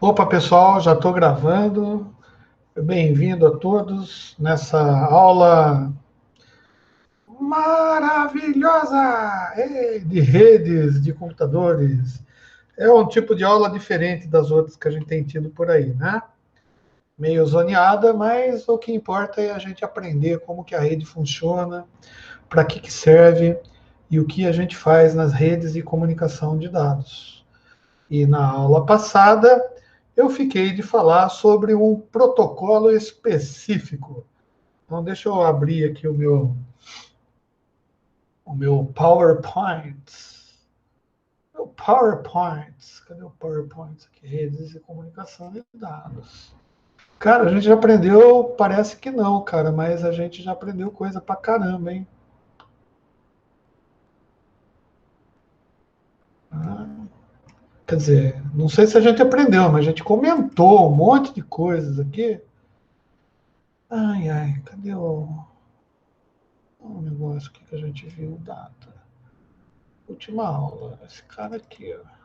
Opa, pessoal, já estou gravando. Bem-vindo a todos nessa aula maravilhosa de redes de computadores. É um tipo de aula diferente das outras que a gente tem tido por aí, né? Meio zoneada, mas o que importa é a gente aprender como que a rede funciona, para que serve e o que a gente faz nas redes de comunicação de dados. E na aula passada, eu fiquei de falar sobre um protocolo específico. Então, deixa eu abrir aqui o meu PowerPoint. O PowerPoint. Cadê o PowerPoint aqui? Redes de comunicação de dados. Cara, a gente já aprendeu, parece que não, cara, mas a gente já aprendeu coisa pra caramba, hein? Ah, quer dizer, não sei se a gente aprendeu, mas a gente comentou um monte de coisas aqui. Ai, ai, cadê o negócio que a gente viu? Data. Última aula. Esse cara aqui, ó.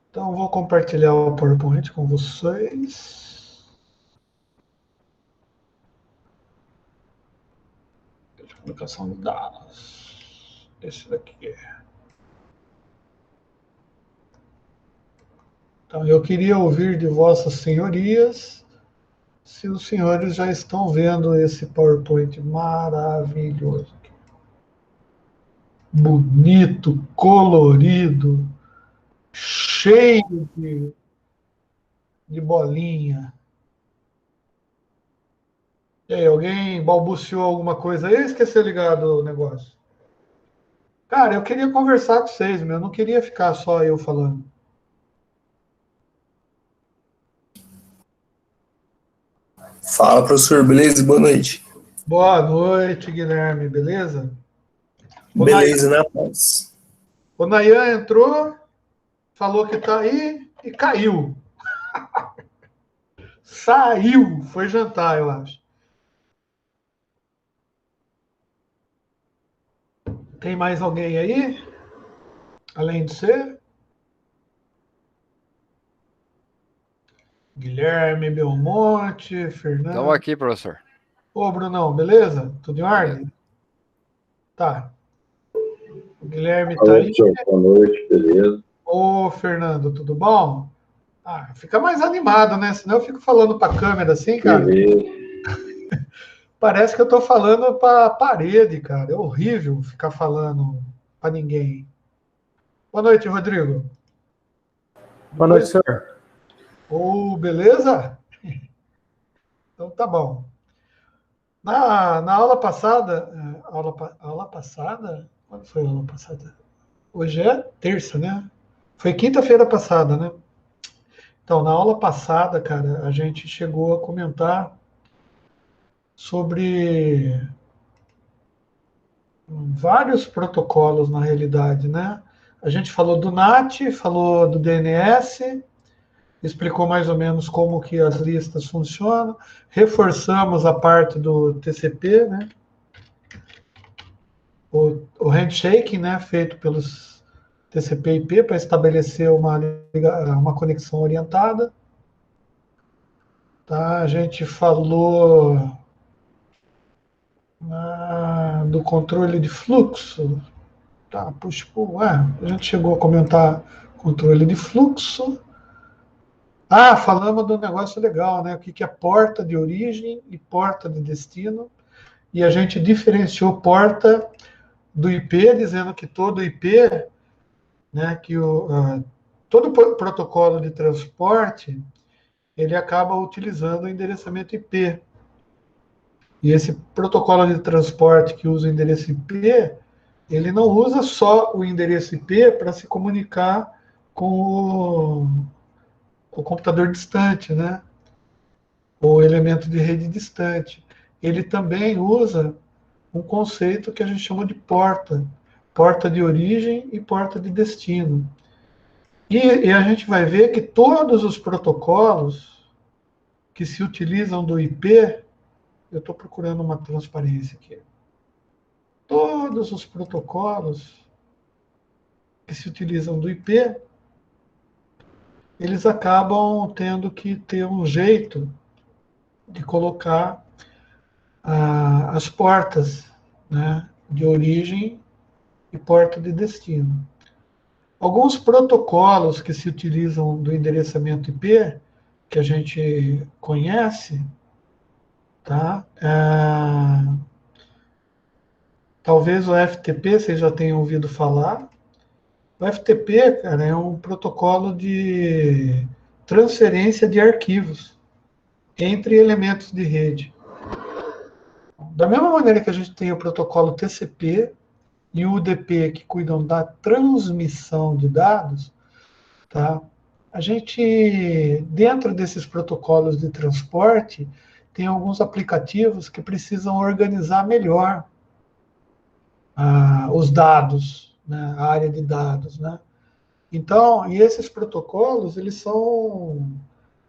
Então, eu vou compartilhar o PowerPoint com vocês. De comunicação de dados. Esse daqui. Então, eu queria ouvir de vossas senhorias se os senhores já estão vendo esse PowerPoint maravilhoso. Bonito, colorido, cheio de bolinha. E aí, alguém balbuciou alguma coisa aí? Esqueceu ligado o negócio. Cara, eu queria conversar com vocês, meu. Eu não queria ficar só eu falando. Fala, professor, beleza? Boa noite. Boa noite, Guilherme, beleza? O Nayan, Beleza, na paz. o Nayan entrou, falou que tá aí e caiu. Saiu, foi jantar, eu acho. Tem mais alguém aí? Além de você? Guilherme Belmonte, Estamos Fernando. aqui, professor. Ô, Brunão, beleza? Tudo em Beleza. ordem? Tá. O Guilherme Boa tá noite, aí. senhor. Boa noite, beleza? Ô, Fernando, tudo bom? Ah, fica mais animado, né? Senão eu fico falando pra câmera assim, cara. Beleza. Parece que eu tô falando pra parede, cara. É horrível ficar falando pra ninguém. Boa noite, Rodrigo. Boa noite, Beleza? senhor. Ô, beleza? Então tá bom. Na aula passada, aula passada? Quando foi a aula passada? Hoje é terça, né? Foi quinta-feira passada, né? Então, na aula passada, cara, a gente chegou a comentar sobre vários protocolos na realidade, né? A gente falou do NAT, falou do DNS, explicou mais ou menos como que as listas funcionam, reforçamos a parte do TCP, né? O handshake, né, feito pelos TCP/IP para estabelecer uma conexão orientada. Tá? A gente falou do controle de fluxo. Tá, puxa, a gente chegou a comentar controle de fluxo. Ah, falamos do negócio legal, né? O que é porta de origem e porta de destino. E a gente diferenciou porta do IP, dizendo que todo IP, né, todo protocolo de transporte, ele acaba utilizando o endereçamento IP. E esse protocolo de transporte que usa o endereço IP, ele não usa só o endereço IP para se comunicar com o computador distante, né? O elemento de rede distante. Ele também usa um conceito que a gente chama de porta, porta de origem e porta de destino. E a gente vai ver que todos os protocolos que se utilizam do IP, eu estou procurando uma transparência aqui, todos os protocolos que que se utilizam do IP, eles acabam tendo que ter um jeito de colocar as portas, né, de origem e porta de destino. Alguns protocolos que se utilizam do endereçamento IP, que a gente conhece, tá? Talvez o FTP vocês já tenham ouvido falar. O FTP, cara, é um protocolo de transferência de arquivos entre elementos de rede. Da mesma maneira que a gente tem o protocolo TCP e o UDP, que cuidam da transmissão de dados, tá? A gente, dentro desses protocolos de transporte, tem alguns aplicativos que precisam organizar melhor os dados, né, a área de dados, né? Então, e esses protocolos, eles são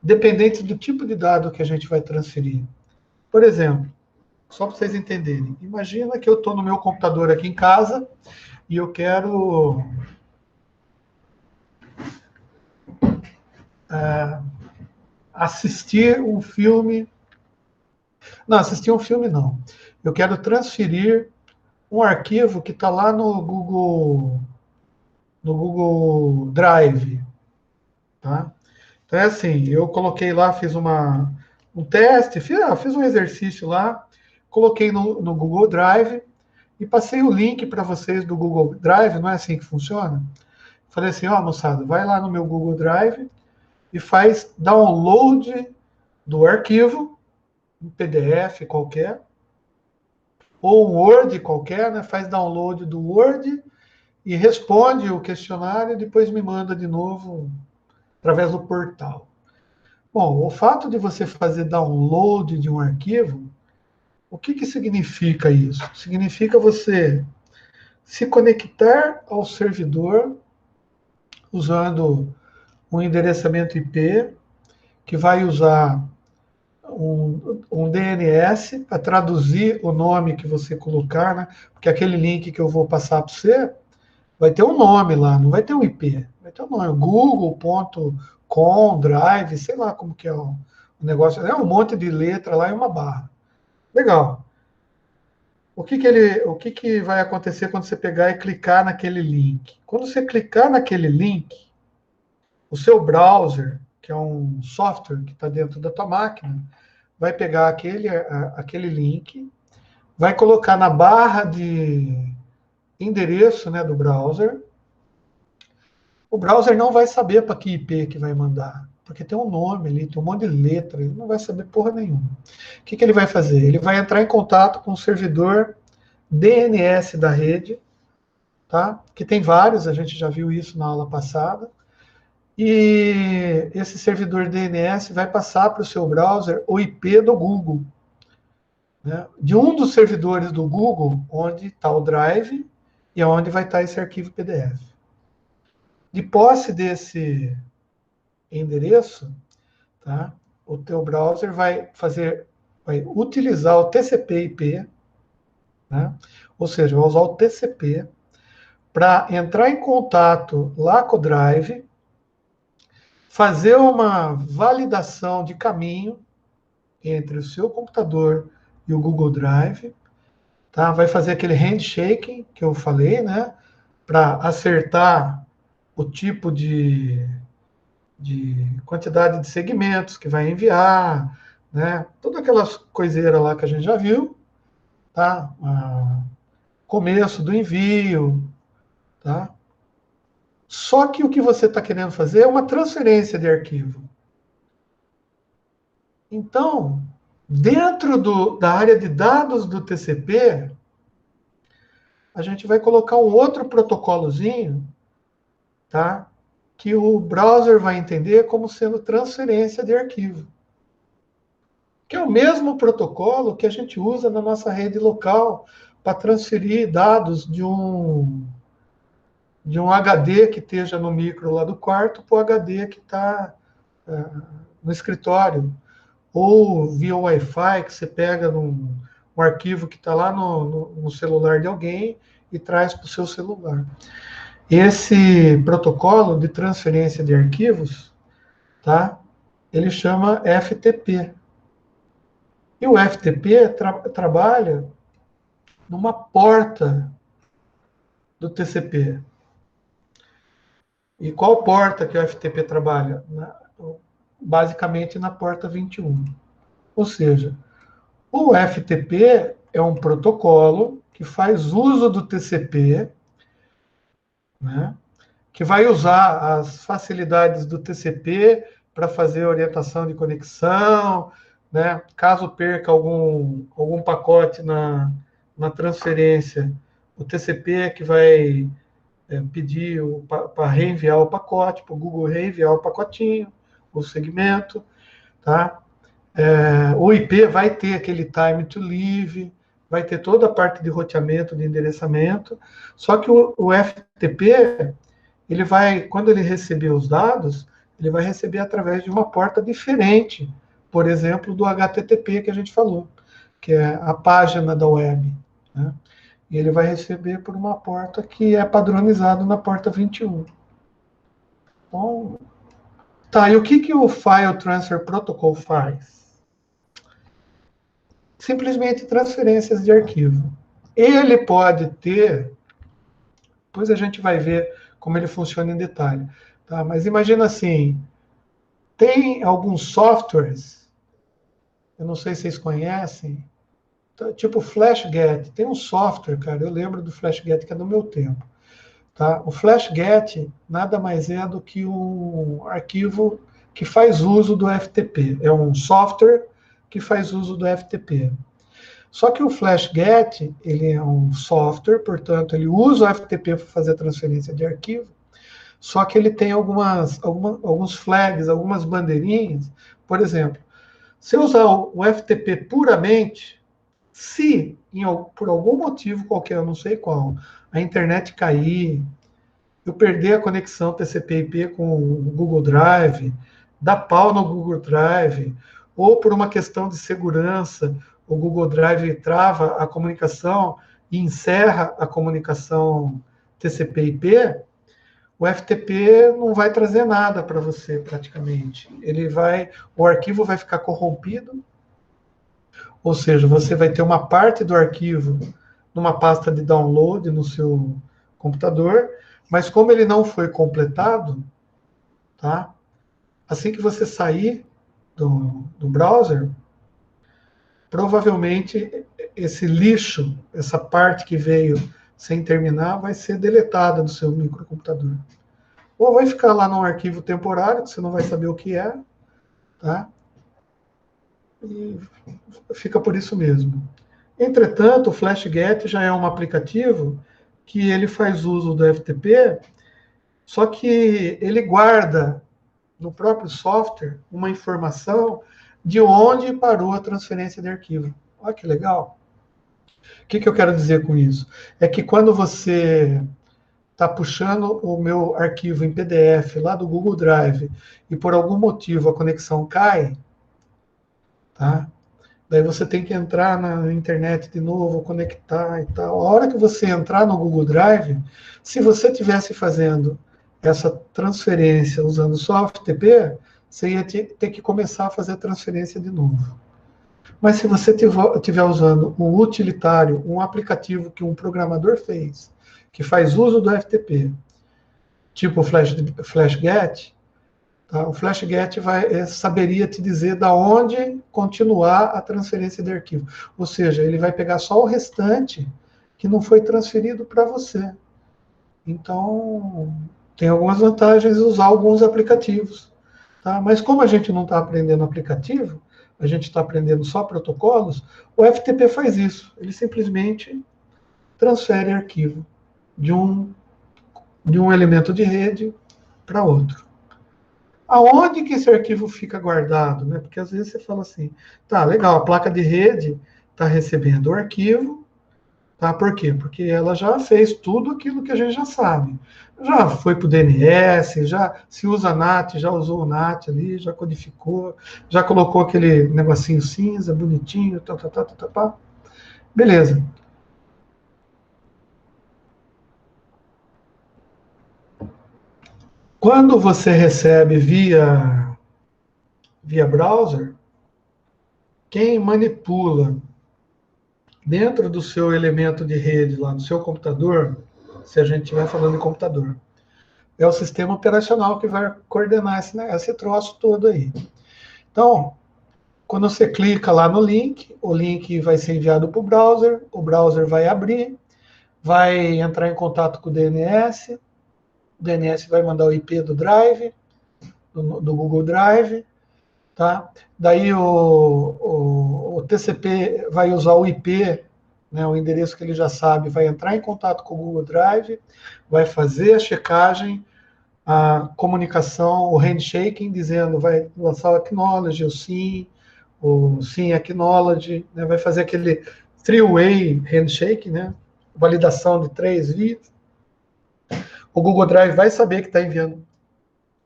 dependentes do tipo de dado que a gente vai transferir. Por exemplo, só para vocês entenderem, imagina que eu estou no meu computador aqui em casa e eu quero assistir um filme. Não, assistir um filme não. Eu quero transferir um arquivo que está lá no Google Drive, tá? Então é assim, eu coloquei lá, fiz um teste, fiz um exercício lá, coloquei no Google Drive e passei o link para vocês do Google Drive, não é assim que funciona? Falei assim, ó, moçada, vai lá no meu Google Drive e faz download do arquivo, um PDF qualquer, ou um Word qualquer, né? Faz download do Word e responde o questionário e depois me manda de novo através do portal. Bom, o fato de você fazer download de um arquivo, o que significa isso? Significa você se conectar ao servidor usando um endereçamento IP que vai usar um DNS para traduzir o nome que você colocar, né? Porque aquele link que eu vou passar para você vai ter um nome lá, não vai ter um IP, vai ter um nome, google.com, drive, sei lá como que é o negócio, é um monte de letra lá e uma barra. Legal. O que vai acontecer quando você pegar e clicar naquele link? Quando você clicar naquele link, o seu browser, que é um software que está dentro da tua máquina, vai pegar aquele link, vai colocar na barra de endereço, né, do browser. O browser não vai saber para que IP que vai mandar, porque tem um nome ali, tem um monte de letra, ele não vai saber porra nenhuma. O que ele vai fazer? Ele vai entrar em contato com o servidor DNS da rede, tá? Que tem vários, a gente já viu isso na aula passada. E esse servidor DNS vai passar para o seu browser o IP do Google, né? De um dos servidores do Google, onde está o Drive e onde vai estar esse arquivo PDF. De posse desse endereço, tá? O teu browser vai utilizar o TCP/IP, né? Ou seja, vai usar o TCP para entrar em contato lá com o Drive, fazer uma validação de caminho entre o seu computador e o Google Drive, tá? Vai fazer aquele handshake que eu falei, né? Para acertar o tipo de quantidade de segmentos que vai enviar, né? Todas aquelas coiseiras lá que a gente já viu, tá? Começo do envio, tá? Só que o que você está querendo fazer é uma transferência de arquivo. Então, dentro da área de dados do TCP, a gente vai colocar um outro protocolozinho, tá? Que o browser vai entender como sendo transferência de arquivo. Que é o mesmo protocolo que a gente usa na nossa rede local para transferir dados de um HD que esteja no micro lá do quarto para o HD que está no escritório. Ou via Wi-Fi, que você pega um arquivo que está lá no celular de alguém e traz para o seu celular. Esse protocolo de transferência de arquivos, tá? Ele chama FTP. E o FTP trabalha numa porta do TCP. E qual porta que o FTP trabalha? Basicamente na porta 21. Ou seja, o FTP é um protocolo que faz uso do TCP, né, que vai usar as facilidades do TCP para fazer orientação de conexão, né, caso perca algum pacote na transferência, o TCP é que vai pedir para reenviar o pacote, para o Google reenviar o pacotinho, o segmento, tá? O IP vai ter aquele time to leave, vai ter toda a parte de roteamento, de endereçamento, só que o FTP, ele vai, quando ele receber os dados, ele vai receber através de uma porta diferente, por exemplo, do HTTP que a gente falou, que é a página da web, né? E ele vai receber por uma porta que é padronizada na porta 21. Bom, tá, e o que o File Transfer Protocol faz? Simplesmente transferências de arquivo. Ele pode ter, depois a gente vai ver como ele funciona em detalhe, tá? Mas imagina assim, tem alguns softwares, eu não sei se vocês conhecem, tipo FlashGet, tem um software, cara, eu lembro do FlashGet que é do meu tempo, tá? O FlashGet nada mais é do que um arquivo que faz uso do FTP, é um software que faz uso do FTP. Só que o FlashGet, ele é um software, portanto, ele usa o FTP para fazer a transferência de arquivo, só que ele tem alguns flags, algumas bandeirinhas. Por exemplo, se eu usar o FTP puramente, se por algum motivo qualquer, eu não sei qual, a internet cair, eu perder a conexão TCP/IP com o Google Drive, dar pau no Google Drive, ou por uma questão de segurança, o Google Drive trava a comunicação e encerra a comunicação TCP/IP, o FTP não vai trazer nada para você, praticamente. O arquivo vai ficar corrompido, ou seja, você vai ter uma parte do arquivo numa pasta de download no seu computador, mas como ele não foi completado, tá? Assim que você sair do browser, provavelmente esse lixo, essa parte que veio sem terminar, vai ser deletada do seu microcomputador. Ou vai ficar lá num arquivo temporário, que você não vai saber o que é, tá? E fica por isso mesmo. Entretanto, o FlashGet já é um aplicativo que ele faz uso do FTP, só que ele guarda no próprio software uma informação de onde parou a transferência de arquivo. Olha que legal. O que eu quero dizer com isso? É que quando você está puxando o meu arquivo em PDF lá do Google Drive e por algum motivo a conexão cai, tá? Daí você tem que entrar na internet de novo, conectar e tal. A hora que você entrar no Google Drive, se você estivesse fazendo essa transferência usando só FTP, você ia ter que começar a fazer a transferência de novo. Mas se você estiver usando um utilitário, um aplicativo que um programador fez, que faz uso do FTP, tipo o FlashGet, tá? O FlashGet saberia te dizer da onde continuar a transferência de arquivo. Ou seja, ele vai pegar só o restante que não foi transferido para você. Então, tem algumas vantagens usar alguns aplicativos. Tá? Mas como a gente não está aprendendo aplicativo, a gente está aprendendo só protocolos, o FTP faz isso. Ele simplesmente transfere arquivo de um elemento de rede para outro. Aonde que esse arquivo fica guardado? Né? Porque às vezes você fala assim, tá, legal, a placa de rede está recebendo o arquivo, tá? Por quê? Porque ela já fez tudo aquilo que a gente já sabe. Já foi para o DNS, já se usa NAT, já usou o NAT ali, já codificou, já colocou aquele negocinho cinza, bonitinho, tá. Beleza. Quando você recebe via browser, quem manipula dentro do seu elemento de rede, lá no seu computador, se a gente estiver falando de computador, é o sistema operacional que vai coordenar esse troço todo aí. Então, quando você clica lá no link, o link vai ser enviado para o browser vai abrir, vai entrar em contato com o DNS vai mandar o IP do Drive, do Google Drive, tá? Daí o TCP vai usar o IP, né, o endereço que ele já sabe, vai entrar em contato com o Google Drive, vai fazer a checagem, a comunicação, o handshaking, dizendo, vai lançar o acknowledge, o sim acknowledge, né, vai fazer aquele three-way handshake, né, validação de 3 vias. O Google Drive vai saber que está enviando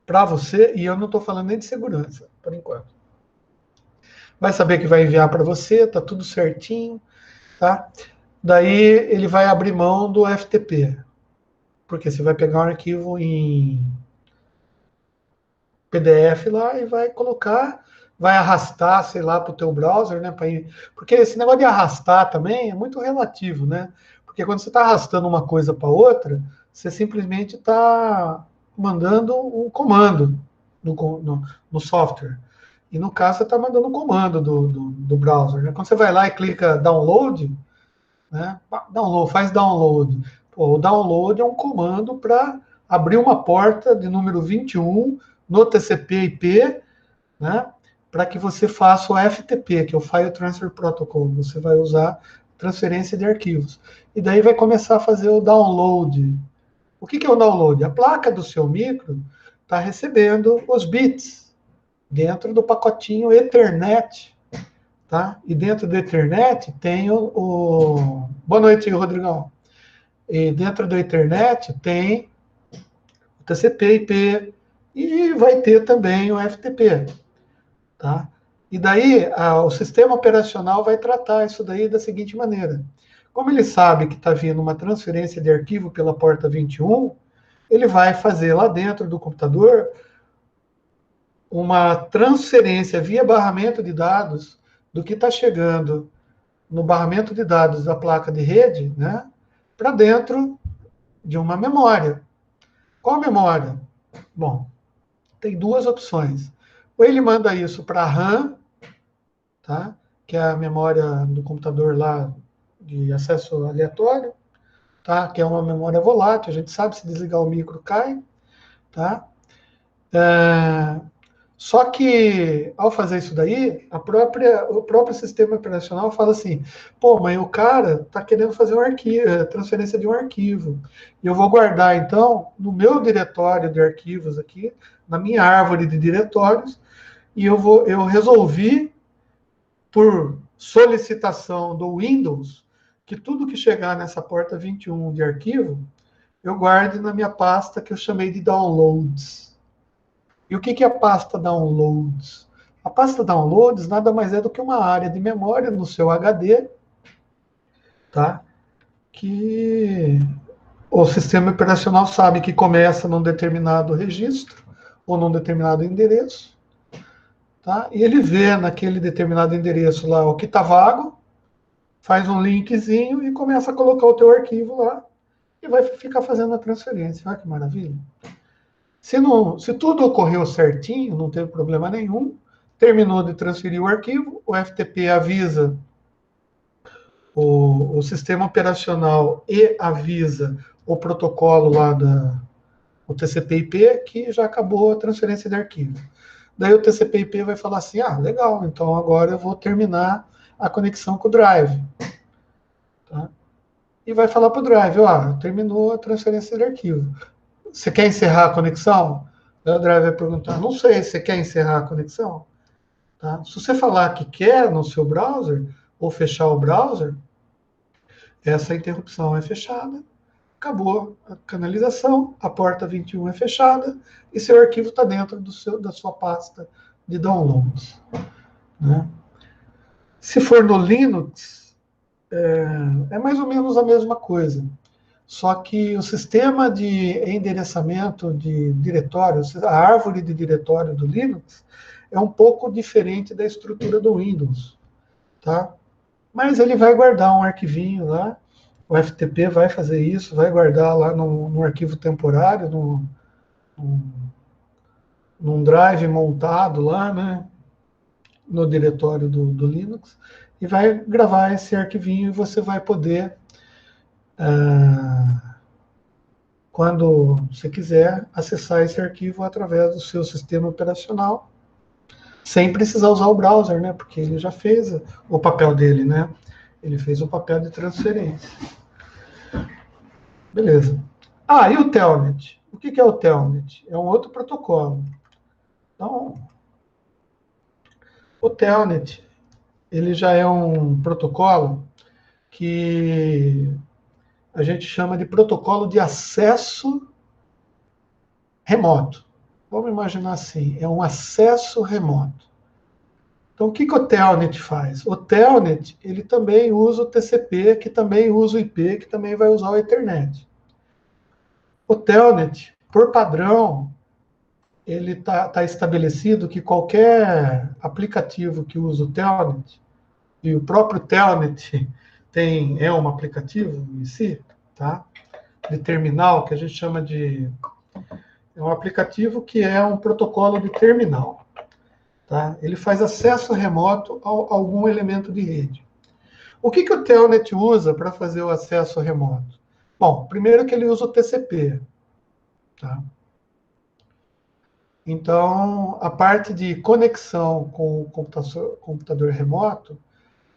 para você, e eu não estou falando nem de segurança, por enquanto. Vai saber que vai enviar para você, tá tudo certinho, tá? Daí ele vai abrir mão do FTP, porque você vai pegar um arquivo em PDF lá e vai colocar, vai arrastar, sei lá, para o teu browser, né? Porque esse negócio de arrastar também é muito relativo, né? Porque quando você está arrastando uma coisa para outra, você simplesmente está mandando um comando no software. E no caso, você está mandando um comando do browser, né? Quando você vai lá e clica download, né? Faz download. Pô, o download é um comando para abrir uma porta de número 21 no TCP/IP, né? Para que você faça o FTP, que é o File Transfer Protocol. Você vai usar transferência de arquivos. E daí vai começar a fazer o download. O que é o download? A placa do seu micro está recebendo os bits dentro do pacotinho Ethernet, tá? E dentro do Ethernet tem Boa noite, Rodrigão. E dentro do Ethernet tem o TCP/IP e vai ter também o FTP, tá? E daí o sistema operacional vai tratar isso daí da seguinte maneira. Como ele sabe que está vindo uma transferência de arquivo pela porta 21, ele vai fazer lá dentro do computador uma transferência via barramento de dados do que está chegando no barramento de dados da placa de rede, né, para dentro de uma memória. Qual memória? Bom, tem duas opções. Ou ele manda isso para a RAM, tá, que é a memória do computador lá de acesso aleatório, tá, que é uma memória volátil, a gente sabe, se desligar o micro cai, tá? Só que, ao fazer isso daí, o próprio sistema operacional fala assim, pô, mas o cara está querendo fazer transferência de um arquivo. E eu vou guardar, então, no meu diretório de arquivos aqui, na minha árvore de diretórios, e eu resolvi, por solicitação do Windows, que tudo que chegar nessa porta 21 de arquivo, eu guarde na minha pasta que eu chamei de downloads. E o que é a pasta downloads? A pasta downloads nada mais é do que uma área de memória no seu HD, tá? Que o sistema operacional sabe que começa num determinado registro ou num determinado endereço, tá? E ele vê naquele determinado endereço lá o que está vago, faz um linkzinho e começa a colocar o teu arquivo lá e vai ficar fazendo a transferência. Olha que maravilha. Se tudo ocorreu certinho, não teve problema nenhum, terminou de transferir o arquivo, o FTP avisa o sistema operacional e avisa o protocolo lá o TCP/IP que já acabou a transferência de arquivo. Daí o TCP/IP vai falar assim, legal, então agora eu vou terminar a conexão com o Drive. Tá? E vai falar para o Drive, terminou a transferência de arquivo. Você quer encerrar a conexão? O Drive vai perguntar, não sei, você quer encerrar a conexão? Tá? Se você falar que quer no seu browser, ou fechar o browser, essa interrupção é fechada, acabou a canalização, a porta 21 é fechada, e seu arquivo está dentro da sua pasta de downloads. Né? Se for no Linux, é mais ou menos a mesma coisa. só que o sistema de endereçamento de diretórios, a árvore de diretório do Linux, é um pouco diferente da estrutura do Windows, tá? Mas ele vai guardar um arquivinho lá, o FTP vai fazer isso, vai guardar lá no arquivo temporário, num drive montado lá, né, no diretório do Linux, e vai gravar esse arquivinho e você vai poder, quando você quiser, acessar esse arquivo através do seu sistema operacional, sem precisar usar o browser, né, porque ele já fez o papel dele, né, ele fez o papel de transferência. Beleza. Ah, e o Telnet? O que é o Telnet? É um outro protocolo. Então, o Telnet, ele já é um protocolo que a gente chama de protocolo de acesso remoto. Vamos imaginar assim, é um acesso remoto. Então, o que o Telnet faz? O Telnet, ele também usa o TCP, que também usa o IP, que também vai usar o Ethernet. O Telnet, por padrão, ele tá estabelecido que qualquer aplicativo que usa o Telnet, e o próprio Telnet é um aplicativo em si, tá? De terminal, que a gente chama de... É um aplicativo que é um protocolo de terminal. Tá? Ele faz acesso remoto a algum elemento de rede. O que o Telnet usa para fazer o acesso remoto? Bom, primeiro que ele usa o TCP. Tá? Então, a parte de conexão com o computador remoto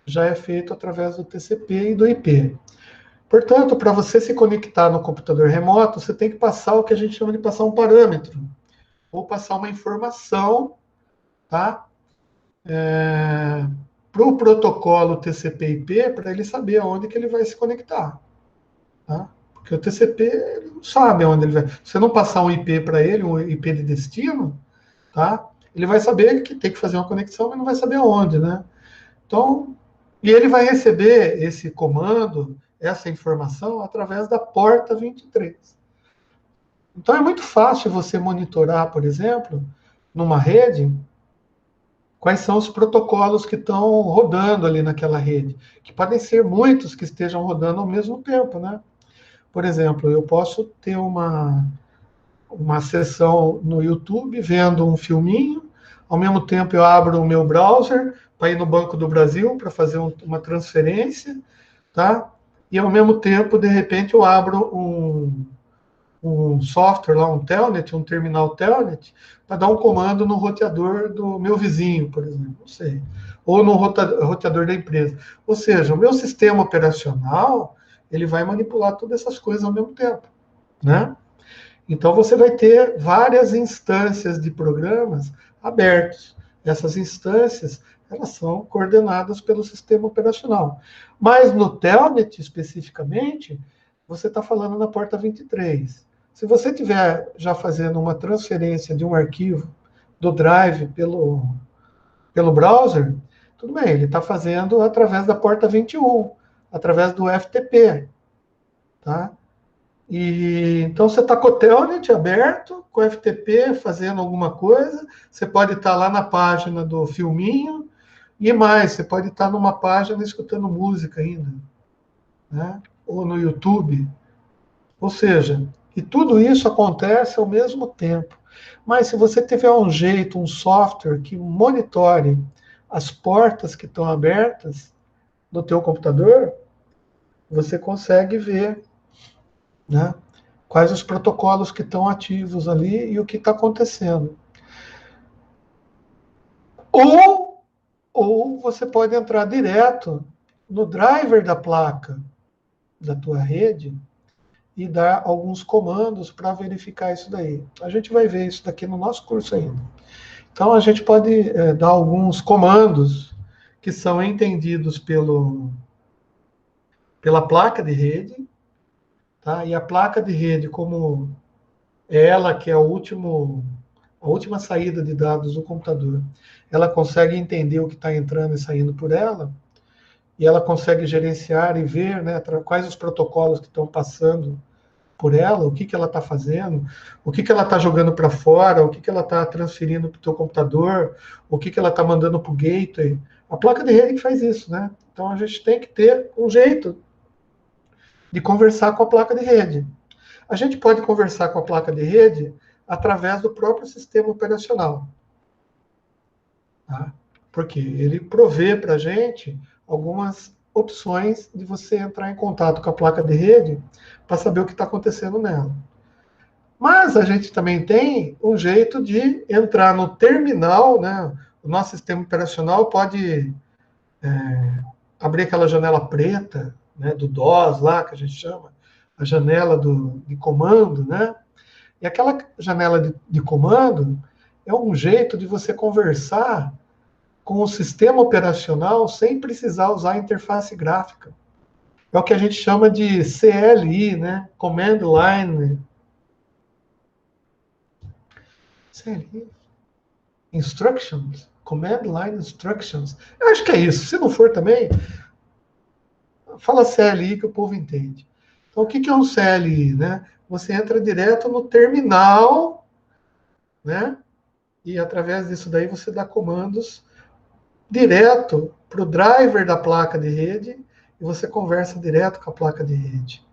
já é feito através do TCP e do IP. Portanto, para você se conectar no computador remoto, você tem que passar o que a gente chama de passar um parâmetro, ou passar uma informação, tá? Para o protocolo TCP/IP, para ele saber aonde que ele vai se conectar. Tá? Porque o TCP ele não sabe aonde ele vai. Se você não passar um IP para ele, um IP de destino, tá? Ele vai saber que tem que fazer uma conexão, mas não vai saber aonde, né? Então, e ele vai receber esse comando, essa informação, através da porta 23. Então, é muito fácil você monitorar, por exemplo, numa rede, quais são os protocolos que estão rodando ali naquela rede, que podem ser muitos que estejam rodando ao mesmo tempo, né? Por exemplo, eu posso ter uma sessão no YouTube vendo um filminho, ao mesmo tempo eu abro o meu browser para ir no Banco do Brasil para fazer uma transferência, tá? E ao mesmo tempo, de repente, eu abro um software lá, um Telnet, um terminal Telnet, para dar um comando no roteador do meu vizinho, por exemplo, não sei, ou no roteador da empresa. Ou seja, o meu sistema operacional, ele vai manipular todas essas coisas ao mesmo tempo, né? Então, você vai ter várias instâncias de programas abertos. Essas instâncias, elas são coordenadas pelo sistema operacional. Mas no Telnet, especificamente, você está falando na porta 23. Se você estiver já fazendo uma transferência de um arquivo do Drive pelo browser, tudo bem, ele está fazendo através da porta 21, através do FTP. Tá? E, então, você está com o Telnet aberto, com o FTP fazendo alguma coisa, você pode estar lá na página do filminho, e mais, você pode estar numa página escutando música ainda, né? Ou no YouTube. Ou seja, e tudo isso acontece ao mesmo tempo. Mas se você tiver um jeito, um software que monitore as portas que estão abertas no teu computador, você consegue ver, né, quais os protocolos que estão ativos ali e o que está acontecendo. Ou você pode entrar direto no driver da placa da tua rede e dar alguns comandos para verificar isso daí. A gente vai ver isso daqui no nosso curso ainda. Então, a gente pode dar alguns comandos que são entendidos pela placa de rede, tá? E a placa de rede, como é ela que é a última saída de dados do computador, ela consegue entender o que está entrando e saindo por ela, e ela consegue gerenciar e ver, né, quais os protocolos que estão passando por ela, o que ela está fazendo, o que ela está jogando para fora, o que ela está transferindo para o teu computador, o que ela está mandando para o gateway. A placa de rede que faz isso, né? Então a gente tem que ter um jeito de conversar com a placa de rede. A gente pode conversar com a placa de rede através do próprio sistema operacional. Tá? Porque ele provê para a gente algumas opções de você entrar em contato com a placa de rede para saber o que está acontecendo nela. Mas a gente também tem um jeito de entrar no terminal, né? O nosso sistema operacional pode abrir aquela janela preta, né, do DOS lá, que a gente chama, a janela de comando, né? E aquela janela de comando é um jeito de você conversar com o sistema operacional sem precisar usar a interface gráfica. É o que a gente chama de CLI, né? Command Line. CLI? Instructions? Command Line Instructions. Eu acho que é isso. Se não for também, fala CLI que o povo entende. Então, o que é um CLI, né? Você entra direto no terminal, né? E através disso daí você dá comandos direto para o driver da placa de rede e você conversa direto com a placa de rede.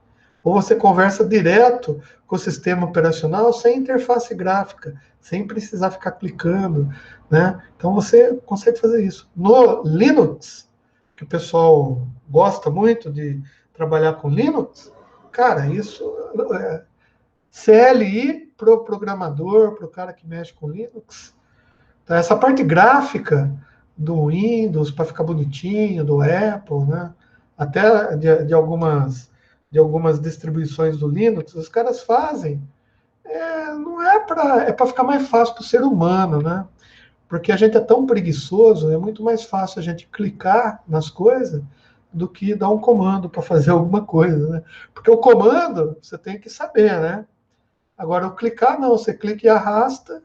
Ou você conversa direto com o sistema operacional sem interface gráfica, sem precisar ficar clicando, né? Então você consegue fazer isso. No Linux, que o pessoal gosta muito de trabalhar com Linux, cara, isso é CLI para o programador, para o cara que mexe com Linux. Então, essa parte gráfica do Windows, para ficar bonitinho, do Apple, né? Até de algumas distribuições do Linux, os caras fazem. Não é para ficar mais fácil para o ser humano, né? Porque a gente é tão preguiçoso, é muito mais fácil a gente clicar nas coisas do que dar um comando para fazer alguma coisa, né? Porque o comando você tem que saber, né? Agora, o clicar não, você clica e arrasta.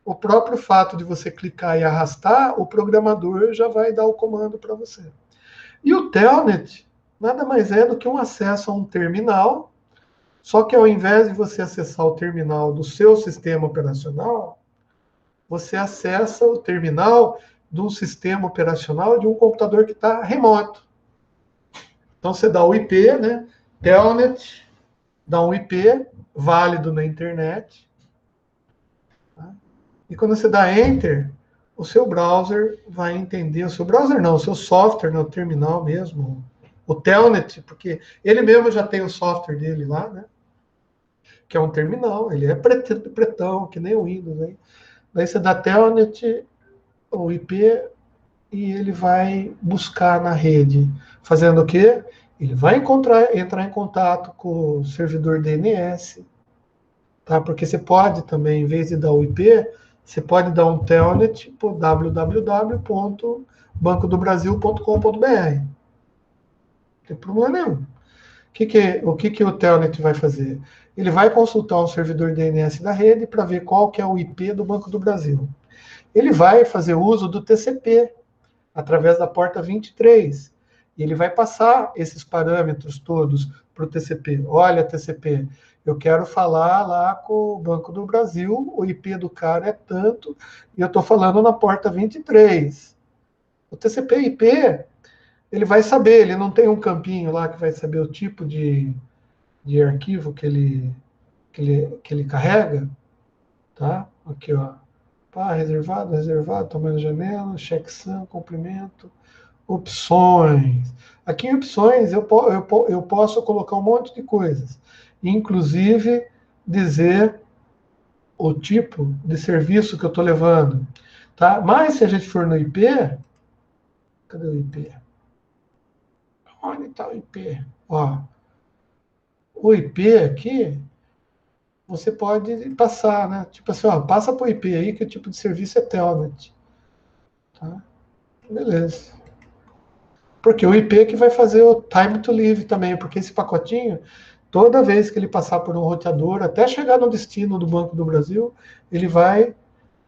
O próprio fato de você clicar e arrastar, o programador já vai dar o comando para você. E o Telnet nada mais é do que um acesso a um terminal, só que ao invés de você acessar o terminal do seu sistema operacional, você acessa o terminal de um sistema operacional de um computador que está remoto. Então você dá o IP, né? Telnet, dá um IP válido na internet. Tá? E quando você dá Enter, o seu browser vai entender, o seu browser não, o seu software, no terminal mesmo, o Telnet, porque ele mesmo já tem o software dele lá, né? Que é um terminal, ele é pretão, que nem o Windows. Né? Daí você dá Telnet, o IP, e ele vai buscar na rede. Fazendo o quê? Ele vai entrar em contato com o servidor DNS, tá? Porque você pode também, em vez de dar o IP, você pode dar um telnet por www.bancodobrasil.com.br. Não tem problema nenhum. O que o telnet vai fazer? Ele vai consultar o servidor DNS da rede para ver qual que é o IP do Banco do Brasil. Ele vai fazer uso do TCP, através da porta 23. E ele vai passar esses parâmetros todos para o TCP. Olha, TCP, eu quero falar lá com o Banco do Brasil, o IP do cara é tanto, e eu estou falando na porta 23. O TCP/IP, ele vai saber, ele não tem um campinho lá que vai saber o tipo de arquivo que ele carrega, tá? Aqui, ó. Reservado, tamanho da janela, checksum, comprimento, opções. Aqui em opções eu posso colocar um monte de coisas, inclusive dizer o tipo de serviço que eu estou levando, tá? Mas se a gente for no IP, cadê o IP? Onde está o IP? Ó, o IP aqui você pode passar, né? Tipo assim, ó, passa para o IP aí que o tipo de serviço é Telnet. Tá? Beleza. Porque o IP que vai fazer o time to leave também, porque esse pacotinho, toda vez que ele passar por um roteador, até chegar no destino do Banco do Brasil, ele vai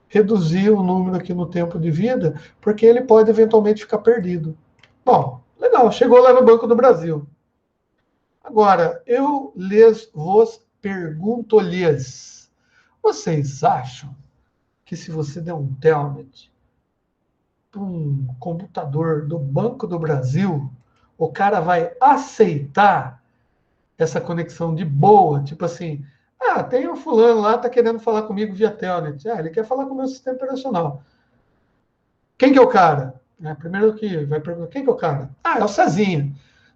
reduzir o número aqui no tempo de vida, porque ele pode eventualmente ficar perdido. Bom, Legal, chegou lá no Banco do Brasil. Agora, eu vos pergunto-lhes, vocês acham que se você der um telnet para um computador do Banco do Brasil, o cara vai aceitar essa conexão de boa? Tipo assim, tem um fulano lá, tá querendo falar comigo via telnet. Ele quer falar com o meu sistema operacional. Quem que é o cara? Primeiro que vai perguntar, quem que é o cara? É o Cezinha.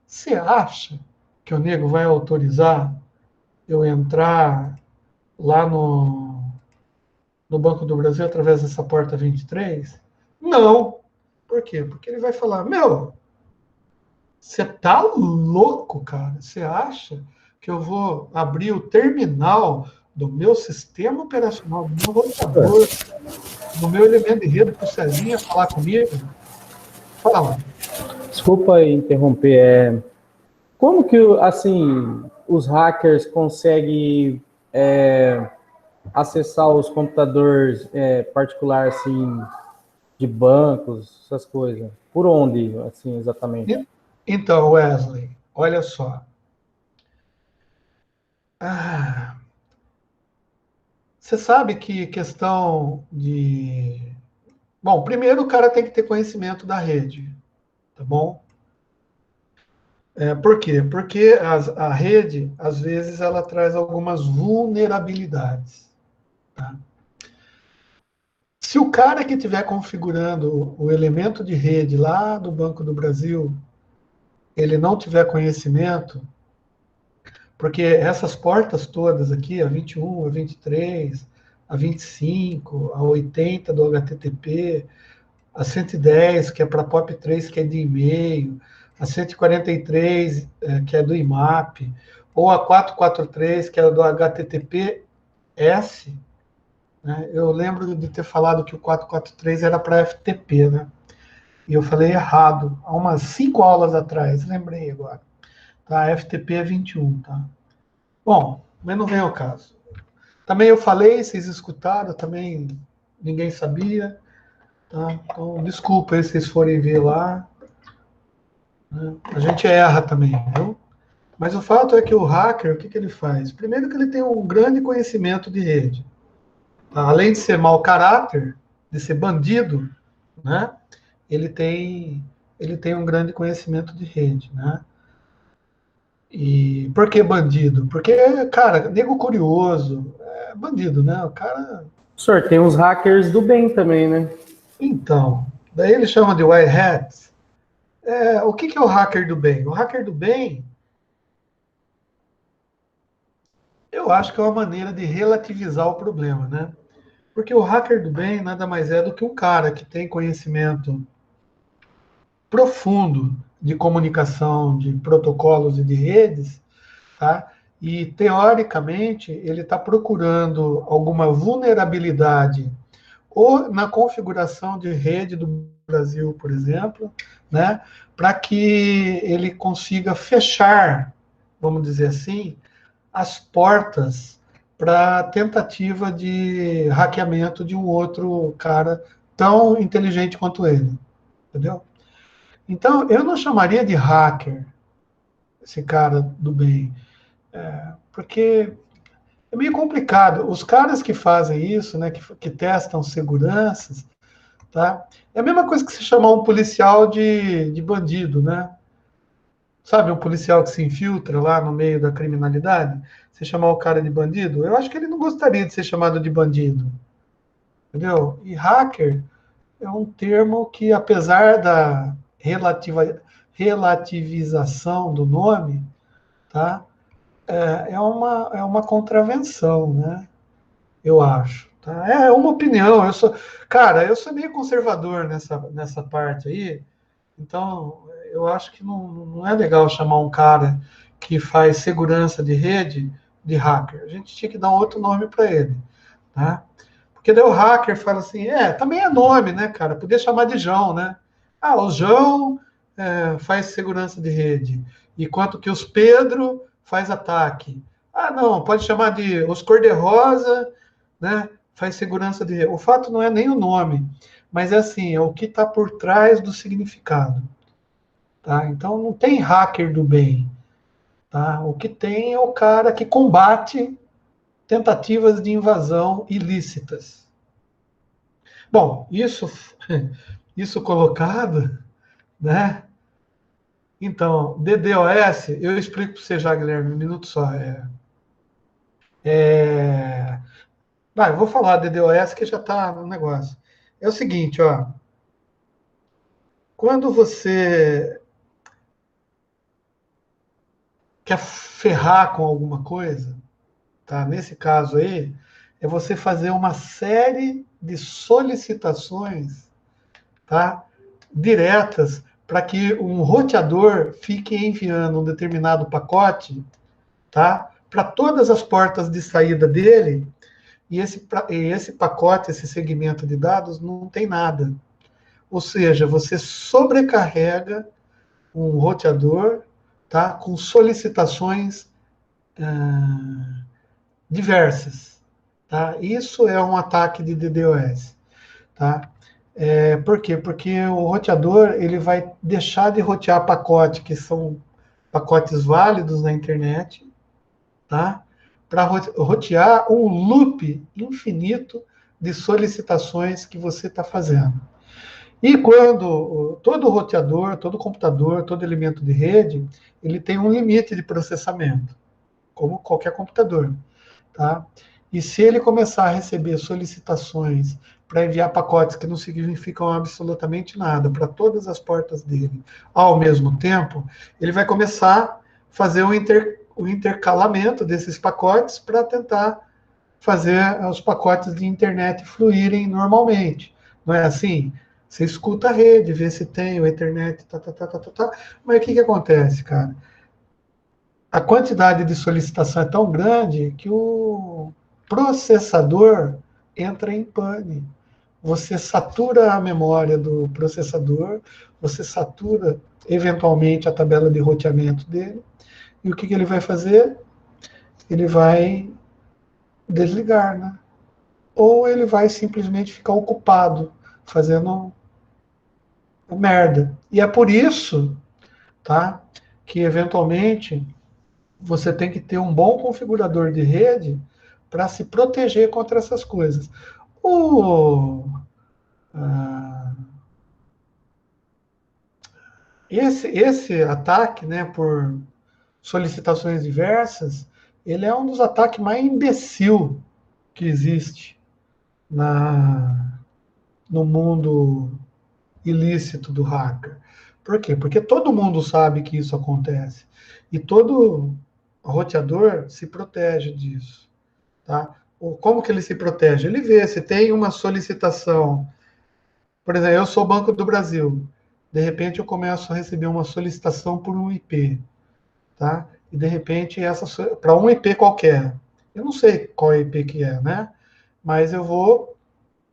Você acha que o nego vai autorizar eu entrar lá no Banco do Brasil através dessa porta 23? Não. Por quê? Porque ele vai falar, meu, você tá louco, cara? Você acha que eu vou abrir o terminal do meu sistema operacional, do meu roteador, do meu elemento de rede para o Cezinha falar comigo? Fala. Desculpa interromper. Como que, assim, os hackers conseguem acessar os computadores particulares, assim, de bancos, essas coisas? Por onde, assim, exatamente? Então, Wesley, olha só. Você sabe que questão de... Bom, primeiro o cara tem que ter conhecimento da rede, tá bom? Por quê? Porque a rede, às vezes, ela traz algumas vulnerabilidades. Tá? Se o cara que estiver configurando o elemento de rede lá do Banco do Brasil, ele não tiver conhecimento, porque essas portas todas aqui, a 21, a 23, a 25, a 80 do HTTP, a 110, que é para POP3, que é de e-mail, a 143, que é do IMAP, ou a 443, que é do HTTPS, né? Eu lembro de ter falado que o 443 era para FTP, né? E eu falei errado, há umas 5 aulas atrás, lembrei agora. Tá? A FTP é 21, tá? Bom, mas não vem ao caso. Também eu falei, vocês escutaram, também ninguém sabia. Tá? Então, desculpa aí se vocês forem ver lá. Né? A gente erra também, viu? Mas o fato é que o hacker, o que ele faz? Primeiro que ele tem um grande conhecimento de rede. Tá? Além de ser mau caráter, de ser bandido, né? Ele tem um grande conhecimento de rede, né? E por que bandido? Porque, cara, nego curioso, é bandido, né? O cara... O senhor tem os hackers do bem também, né? Então, daí ele chama de white hats. O que é o hacker do bem? O hacker do bem, eu acho que é uma maneira de relativizar o problema, né? Porque o hacker do bem nada mais é do que um cara que tem conhecimento profundo de comunicação, de protocolos e de redes, tá? E, teoricamente, ele está procurando alguma vulnerabilidade ou na configuração de rede do Brasil, por exemplo, né? Para que ele consiga fechar, vamos dizer assim, as portas para tentativa de hackeamento de um outro cara tão inteligente quanto ele, entendeu? Então, eu não chamaria de hacker esse cara do bem, porque é meio complicado. Os caras que fazem isso, né, que testam seguranças, tá? É a mesma coisa que se chamar um policial de bandido, né? Sabe, um policial que se infiltra lá no meio da criminalidade, você chamar o cara de bandido, eu acho que ele não gostaria de ser chamado de bandido, entendeu? E hacker é um termo que, apesar da relativização do nome, tá? É uma contravenção, né? Eu acho. Tá? É uma opinião. Cara, eu sou meio conservador nessa parte aí, então eu acho que não é legal chamar um cara que faz segurança de rede de hacker. A gente tinha que dar um outro nome para ele, tá? Porque daí o hacker fala assim, também é nome, né, cara? Podia chamar de João, né? O João faz segurança de rede, enquanto que os Pedro faz ataque. Não, pode chamar de os Cor-de-Rosa, né? Faz segurança de rede. O fato não é nem o nome, mas é assim, é o que está por trás do significado. tá? Então não tem hacker do bem, tá? O que tem é o cara que combate tentativas de invasão ilícitas. Bom, isso colocado, né? Então, DDoS, eu explico para você já, Guilherme, um minuto só. É... Vai, eu vou falar DDoS que já está no negócio. É o seguinte, ó. Quando você quer ferrar com alguma coisa, tá? Nesse caso aí, é você fazer uma série de solicitações, tá? Diretas para que um roteador fique enviando um determinado pacote, tá? Para todas as portas de saída dele, e esse pacote, esse segmento de dados não tem nada. Ou seja, você sobrecarrega um roteador, tá? Com solicitações diversas. Tá? Isso é um ataque de DDoS. Tá? Por quê? Porque o roteador ele vai deixar de rotear pacotes que são pacotes válidos na internet, tá? Para rotear um loop infinito de solicitações que você está fazendo. E quando todo roteador, todo computador, todo elemento de rede, ele tem um limite de processamento, como qualquer computador. Tá? E se ele começar a receber solicitações para enviar pacotes que não significam absolutamente nada para todas as portas dele ao mesmo tempo, ele vai começar a fazer o intercalamento desses pacotes para tentar fazer os pacotes de internet fluírem normalmente. Não é assim? Você escuta a rede, vê se tem o internet, Mas o que acontece, cara? A quantidade de solicitação é tão grande que o processador entra em pane. Você satura a memória do processador, você satura eventualmente a tabela de roteamento dele, e o que ele vai fazer? Ele vai desligar, né? Ou ele vai simplesmente ficar ocupado, fazendo merda. E é por isso, tá, que eventualmente você tem que ter um bom configurador de rede para se proteger contra essas coisas. O, ah, esse ataque, né, por solicitações diversas, ele é um dos ataques mais imbecil que existe no mundo ilícito do hacker. Por quê? Porque todo mundo sabe que isso acontece. E todo roteador se protege disso. Tá? Como que ele se protege? Ele vê se tem uma solicitação. Por exemplo, eu sou o Banco do Brasil. De repente eu começo a receber uma solicitação por um IP. Tá? E de repente, para um IP qualquer. Eu não sei qual IP que é, né? Mas eu vou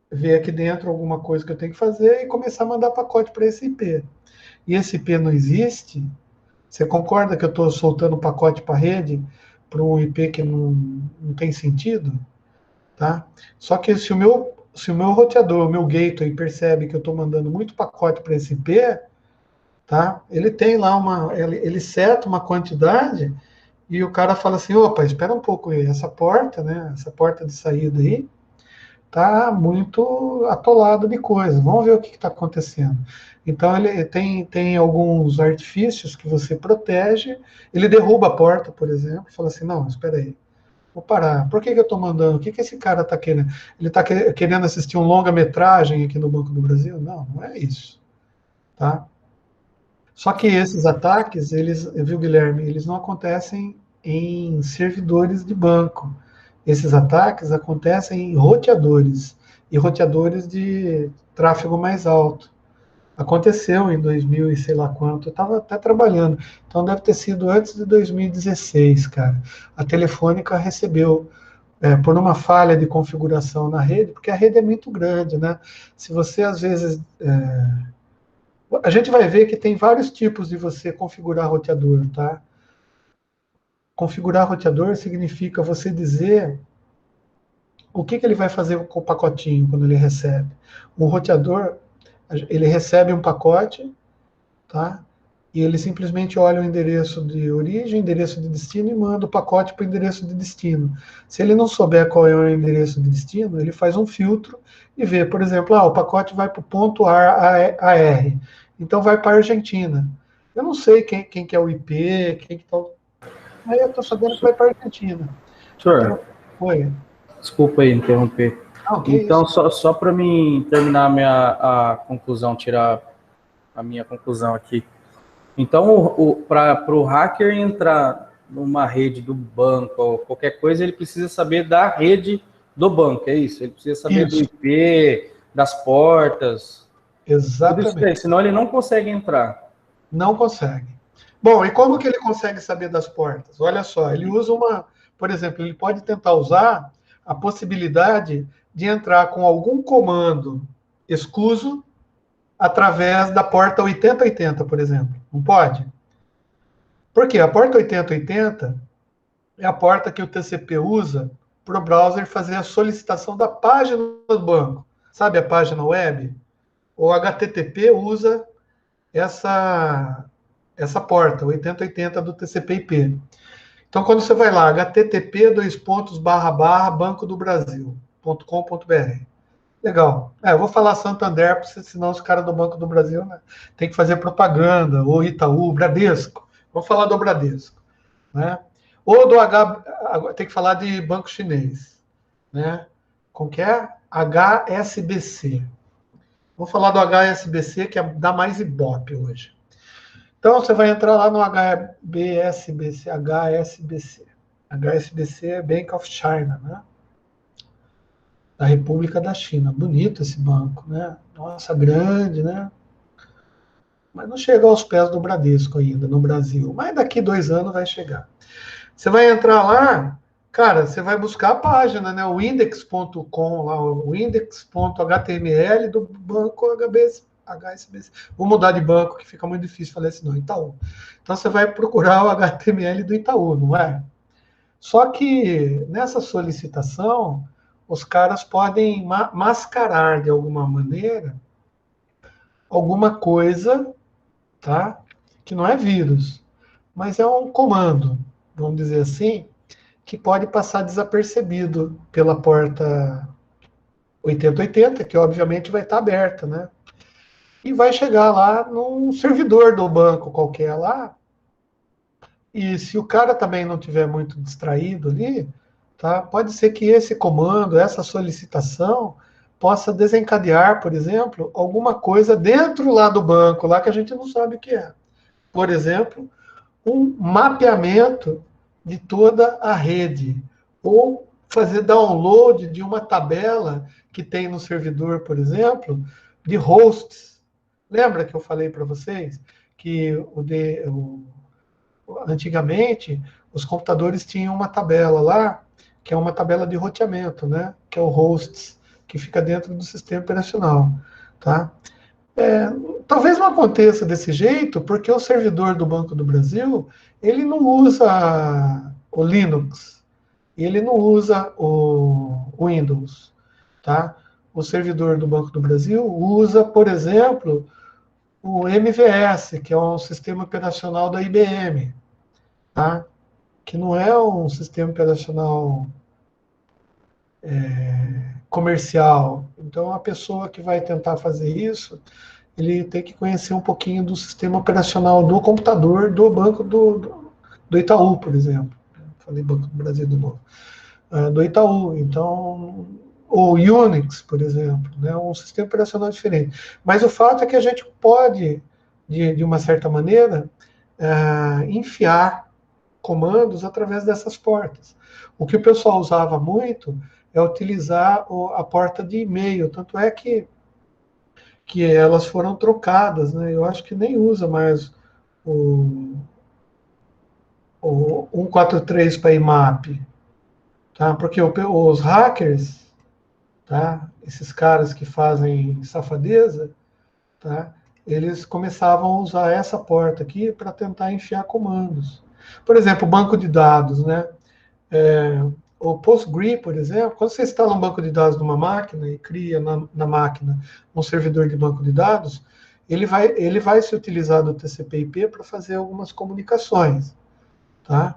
ver aqui dentro alguma coisa que eu tenho que fazer e começar a mandar pacote para esse IP. E esse IP não existe. Você concorda que eu estou soltando pacote para a rede para um IP que não tem sentido? Tá? Só que se o meu roteador, o meu gateway percebe que eu estou mandando muito pacote para esse IP, tá? Ele tem lá ele seta uma quantidade e o cara fala assim, opa, espera um pouco aí, essa porta, né? Essa porta de saída aí tá muito atolada de coisa. Vamos ver o que está acontecendo. Então ele tem alguns artifícios que você protege. Ele derruba a porta, por exemplo, e fala assim, não, espera aí. Vou parar. Por que eu estou mandando? O que esse cara está querendo? Ele está querendo assistir um longa-metragem aqui no Banco do Brasil? Não, não é isso. Tá? Só que esses ataques, viu, Guilherme, eles não acontecem em servidores de banco. Esses ataques acontecem em roteadores, e roteadores de tráfego mais alto. Aconteceu em 2000 e sei lá quanto, eu estava até trabalhando, então deve ter sido antes de 2016, cara. A Telefônica recebeu, por uma falha de configuração na rede, porque a rede é muito grande, né? Se você, às vezes, a gente vai ver que tem vários tipos de você configurar roteador, tá? Configurar roteador significa você dizer o que ele vai fazer com o pacotinho quando ele recebe. Um roteador, ele recebe um pacote, tá? e ele simplesmente olha o endereço de origem, endereço de destino e manda o pacote para o endereço de destino. Se ele não souber qual é o endereço de destino, ele faz um filtro e vê, por exemplo, o pacote vai para o ponto AR, então vai para a Argentina. Eu não sei quem que é o IP, quem que está... Aí eu estou sabendo que vai para a Argentina. Senhor, Então, oi. desculpa aí interromper. Não, que Então, isso? só para mim terminar a conclusão, tirar a minha conclusão aqui. Então, para o hacker entrar numa rede do banco ou qualquer coisa, ele precisa saber da rede do banco, é isso? Ele precisa saber do Isso. IP, das portas, tudo isso daí, Exatamente. senão ele não consegue entrar. Não consegue. Bom, e como que ele consegue saber das portas? Olha só, ele usa por exemplo, ele pode tentar usar a possibilidade de entrar com algum comando escuso através da porta 8080, por exemplo. Não pode? Por quê? A porta 8080 é a porta que o TCP usa para o browser fazer a solicitação da página do banco. Sabe a página web? O HTTP usa essa porta, 8080 do TCP/IP. Então, quando você vai lá, http://bancodobrasil.com.br. Legal. Eu vou falar Santander, senão os caras do Banco do Brasil, né, tem que fazer propaganda, ou Itaú, Bradesco. Vou falar do Bradesco. Né? Ou do tem que falar de banco chinês. Né? Como que é? HSBC. Vou falar do HSBC, que dá mais Ibope hoje. Então, você vai entrar lá no HSBC. HSBC é Bank of China, né? Da República da China. Bonito esse banco, né? Nossa, grande, né? Mas não chega aos pés do Bradesco ainda, no Brasil. Mas daqui 2 anos vai chegar. Você vai entrar lá, cara, você vai buscar a página, né? O index.com, lá, o index.html do banco HSBC. Vou mudar de banco, que fica muito difícil falar esse nome, Itaú. Então você vai procurar o HTML do Itaú, não é? Só que nessa solicitação, os caras podem mascarar de alguma maneira alguma coisa, tá? Que não é vírus, mas é um comando, vamos dizer assim, que pode passar desapercebido pela porta 8080, que obviamente vai estar aberta, né? E vai chegar lá num servidor do banco qualquer lá. E se o cara também não tiver muito distraído ali, tá? Pode ser que esse comando, essa solicitação, possa desencadear, por exemplo, alguma coisa dentro lá do banco, lá que a gente não sabe o que é. Por exemplo, um mapeamento de toda a rede, ou fazer download de uma tabela que tem no servidor, por exemplo, de hosts. Lembra que eu falei para vocês que antigamente os computadores tinham uma tabela lá, que é uma tabela de roteamento, né? Que é o hosts, que fica dentro do sistema operacional, tá? Talvez não aconteça desse jeito, porque o servidor do Banco do Brasil, ele não usa o Linux, ele não usa o Windows, tá? O servidor do Banco do Brasil usa, por exemplo, o MVS, que é um sistema operacional da IBM, tá? Que não é um sistema operacional comercial. Então, a pessoa que vai tentar fazer isso, ele tem que conhecer um pouquinho do sistema operacional do computador do Banco do Itaú, por exemplo. Falei Banco do Brasil de novo. Do Itaú. Então, ou Unix, por exemplo, né? Um sistema operacional diferente. Mas o fato é que a gente pode, de uma certa maneira, enfiar comandos através dessas portas. O que o pessoal usava muito é utilizar a porta de e-mail, tanto é que elas foram trocadas, né? Eu acho que nem usa mais o 143 para IMAP, tá? Porque os hackers, tá? Esses caras que fazem safadeza, tá? Eles começavam a usar essa porta aqui para tentar enfiar comandos. Por exemplo, banco de dados, né? O Postgre, por exemplo, quando você instala um banco de dados numa máquina e cria na máquina um servidor de banco de dados, ele vai se utilizar do TCP/IP para fazer algumas comunicações, tá?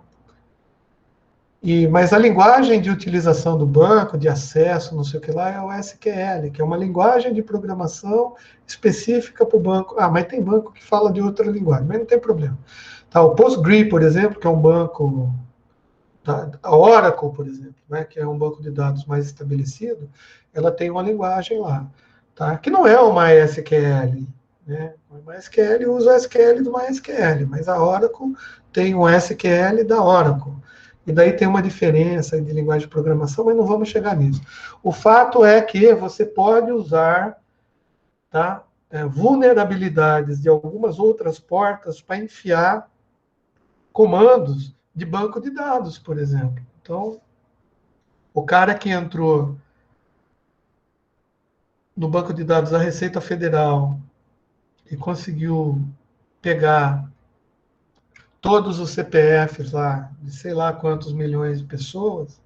Mas a linguagem de utilização do banco, de acesso, não sei o que lá, é o SQL, que é uma linguagem de programação específica para o banco. Ah, mas tem banco que fala de outra linguagem, mas não tem problema. Tá, o Postgre, por exemplo, que é um banco... Tá, a Oracle, por exemplo, né, que é um banco de dados mais estabelecido, ela tem uma linguagem lá, tá, que não é o MySQL. Né? O MySQL usa o SQL do MySQL, mas a Oracle tem o SQL da Oracle. E daí tem uma diferença de linguagem de programação, mas não vamos chegar nisso. O fato é que você pode usar, tá, vulnerabilidades de algumas outras portas para enfiar comandos de banco de dados, por exemplo. Então, o cara que entrou no banco de dados da Receita Federal e conseguiu pegar todos os CPFs lá, de sei lá quantos milhões de pessoas,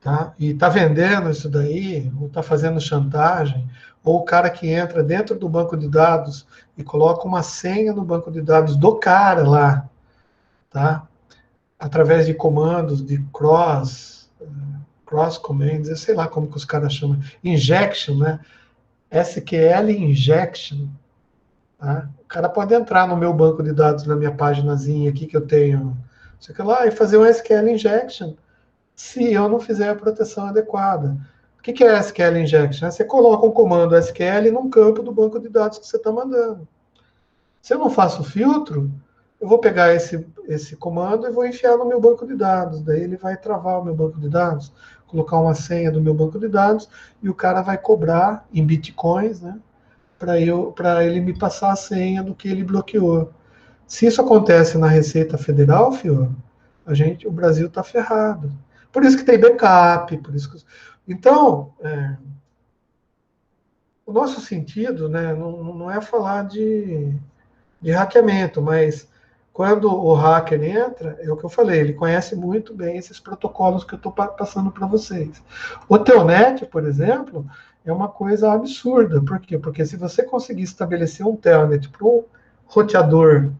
tá? E está vendendo isso daí, ou está fazendo chantagem, ou o cara que entra dentro do banco de dados e coloca uma senha no banco de dados do cara lá, tá? Através de comandos de cross commands, eu sei lá como que os caras chamam, injection, né? SQL injection, tá? O cara pode entrar no meu banco de dados, na minha paginazinha aqui que eu tenho, sei lá, e fazer um SQL injection, se eu não fizer a proteção adequada. O que é SQL injection? Você coloca um comando SQL num campo do banco de dados que você está mandando. Se eu não faço filtro, eu vou pegar esse comando e vou enfiar no meu banco de dados. Daí ele vai travar o meu banco de dados, colocar uma senha do meu banco de dados, e o cara vai cobrar em bitcoins, né, para ele me passar a senha do que ele bloqueou. Se isso acontece na Receita Federal, filho, o Brasil está ferrado. Por isso que tem backup, por isso que... Então, o nosso sentido, né, não é falar de hackeamento, mas quando o hacker entra, é o que eu falei, ele conhece muito bem esses protocolos que eu estou passando para vocês. O Telnet, por exemplo, é uma coisa absurda. Por quê? Porque se você conseguir estabelecer um Telnet para um roteador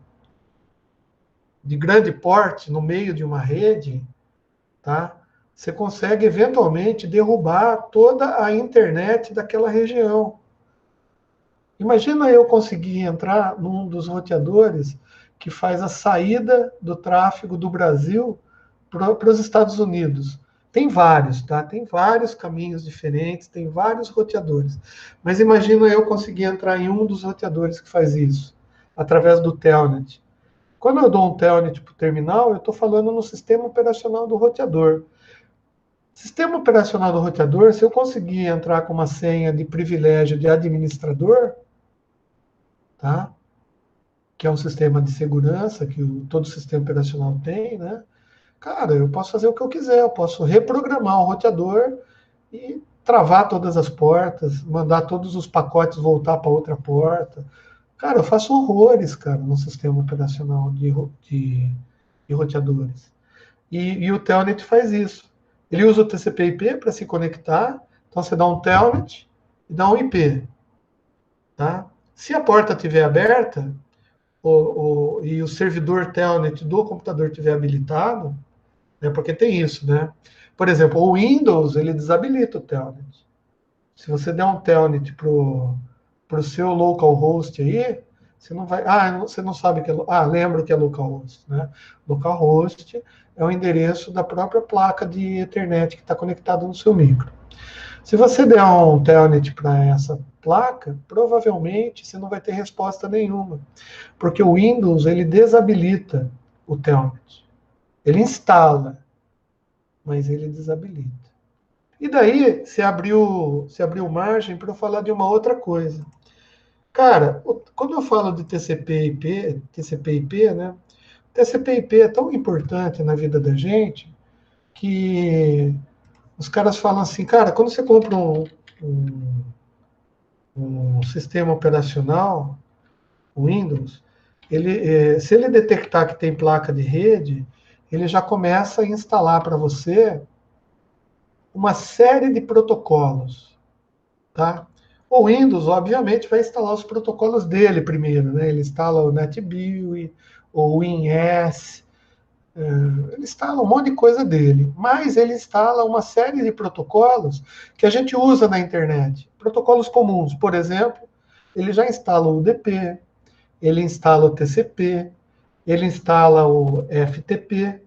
de grande porte no meio de uma rede, tá? Você consegue eventualmente derrubar toda a internet daquela região. Imagina eu conseguir entrar num dos roteadores que faz a saída do tráfego do Brasil para os Estados Unidos. Tem vários, tá? Tem vários caminhos diferentes, tem vários roteadores. Mas imagina eu conseguir entrar em um dos roteadores que faz isso, através do Telnet. Quando eu dou um Telnet para o terminal, eu estou falando no sistema operacional do roteador. Sistema operacional do roteador, se eu conseguir entrar com uma senha de privilégio de administrador, tá? Que é um sistema de segurança que todo sistema operacional tem, né? Cara, eu posso fazer o que eu quiser, eu posso reprogramar o roteador e travar todas as portas, mandar todos os pacotes voltar para outra porta. Cara, eu faço horrores, cara, no sistema operacional de roteadores. E o Telnet faz isso. Ele usa o TCP/IP para se conectar, então você dá um Telnet e dá um IP. Tá? Se a porta estiver aberta, e o servidor Telnet do computador estiver habilitado, né, porque tem isso, né? Por exemplo, o Windows, ele desabilita o Telnet. Se você der um Telnet para o seu localhost aí, você não vai... você não sabe que é... lembra que é localhost, né? Localhost é o endereço da própria placa de Ethernet que está conectada no seu micro. Se você der um Telnet para essa placa, provavelmente você não vai ter resposta nenhuma, porque o Windows ele desabilita o Telnet. Ele instala, mas ele desabilita. E daí se abriu margem para eu falar de uma outra coisa. Cara, quando eu falo de TCP/IP, né? TCP/IP é tão importante na vida da gente que os caras falam assim, cara, quando você compra um sistema operacional, o Windows, se ele detectar que tem placa de rede, ele já começa a instalar para você uma série de protocolos, tá? O Windows, obviamente, vai instalar os protocolos dele primeiro, né? Ele instala o NetBEUI, o WinS, ele instala um monte de coisa dele, mas ele instala uma série de protocolos que a gente usa na internet. Protocolos comuns, por exemplo, ele já instala o UDP, ele instala o TCP, ele instala o FTP,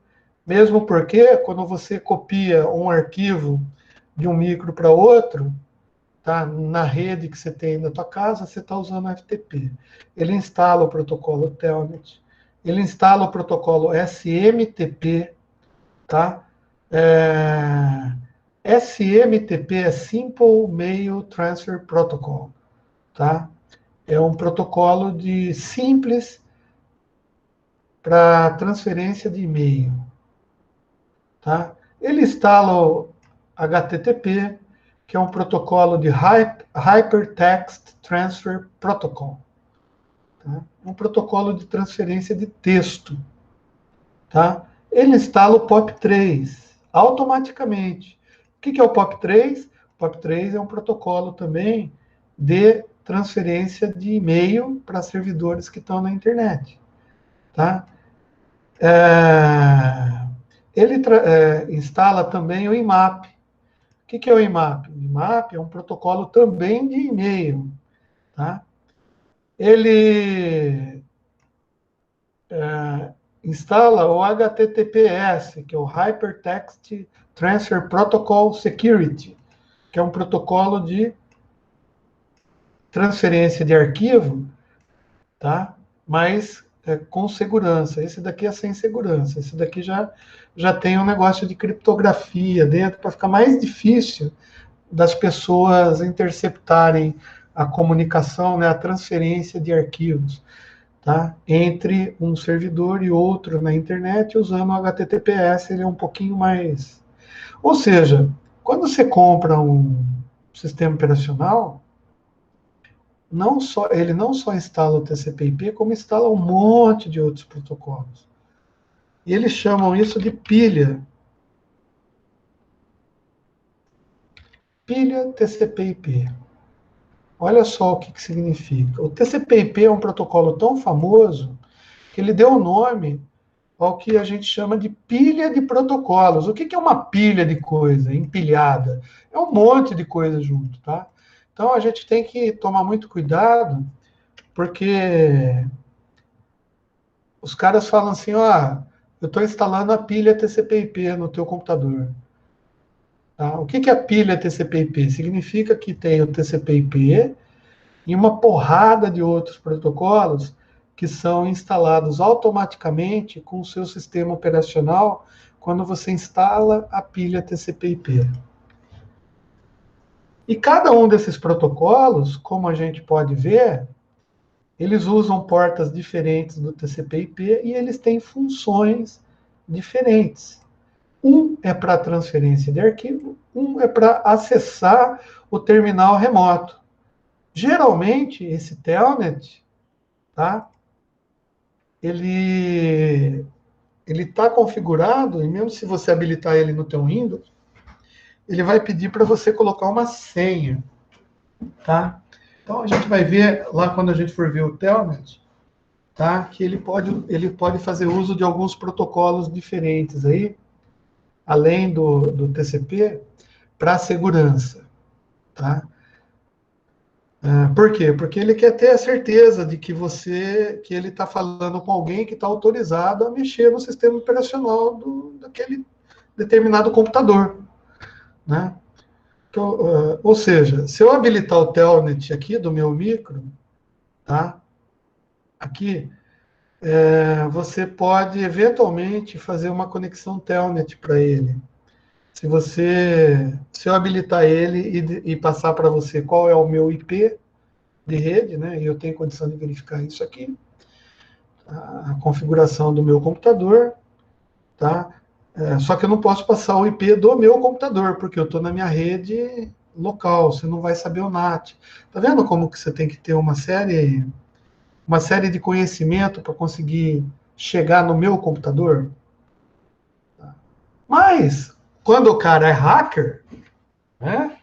mesmo porque quando você copia um arquivo de um micro para outro, tá, na rede que você tem na tua casa, você está usando o FTP. Ele instala o protocolo Telnet, ele instala o protocolo SMTP, tá? SMTP é Simple Mail Transfer Protocol, tá? É um protocolo de simples para transferência de e-mail, tá? Ele instala o HTTP, que é um protocolo de Hypertext Transfer Protocol, tá? Um protocolo de transferência de texto, tá? Ele instala o POP3 automaticamente. O que é o POP3? O POP3 é um protocolo também de transferência de e-mail para servidores que estão na internet, tá? Ele instala também o IMAP. O que é o IMAP? O IMAP é um protocolo também de e-mail, tá? Ele instala o HTTPS, que é o Hypertext Transfer Protocol Security, que é um protocolo de transferência de arquivo, tá? Mas com segurança. Esse daqui é sem segurança. Esse daqui já tem um negócio de criptografia dentro para ficar mais difícil das pessoas interceptarem a comunicação, né, a transferência de arquivos, tá, entre um servidor e outro na internet, usando o HTTPS, ele é um pouquinho mais... Ou seja, quando você compra um sistema operacional, ele não só instala o TCP/IP, como instala um monte de outros protocolos. E eles chamam isso de pilha. Pilha TCP/IP. Olha só o que significa. O TCP/IP é um protocolo tão famoso que ele deu o nome ao que a gente chama de pilha de protocolos. O que é uma pilha de coisa empilhada? É um monte de coisa junto, tá? Então a gente tem que tomar muito cuidado, porque os caras falam assim, ó, eu estou instalando a pilha TCP/IP no teu computador. Tá? O que é a pilha TCP/IP? Significa que tem o TCP/IP e uma porrada de outros protocolos que são instalados automaticamente com o seu sistema operacional quando você instala a pilha TCP/IP. E cada um desses protocolos, como a gente pode ver, eles usam portas diferentes do TCP/IP e eles têm funções diferentes. Um é para transferência de arquivo, um é para acessar o terminal remoto. Geralmente, esse Telnet, tá? Ele está configurado, e mesmo se você habilitar ele no teu Windows, ele vai pedir para você colocar uma senha, tá? Então, a gente vai ver lá quando a gente for ver o Telnet, tá? Que ele pode fazer uso de alguns protocolos diferentes aí, além do TCP, para segurança, tá? Por quê? Porque ele quer ter a certeza de que ele está falando com alguém que está autorizado a mexer no sistema operacional daquele determinado computador, né? Então, ou seja, se eu habilitar o Telnet aqui do meu micro, tá? Aqui, você pode eventualmente fazer uma conexão Telnet para ele. Se eu habilitar ele e passar para você qual é o meu IP de rede, né? E eu tenho condição de verificar isso aqui, a configuração do meu computador, tá? Só que eu não posso passar o IP do meu computador, porque eu estou na minha rede local, você não vai saber o NAT. Tá vendo como que você tem que ter uma série de conhecimento para conseguir chegar no meu computador? Mas, quando o cara é hacker, né?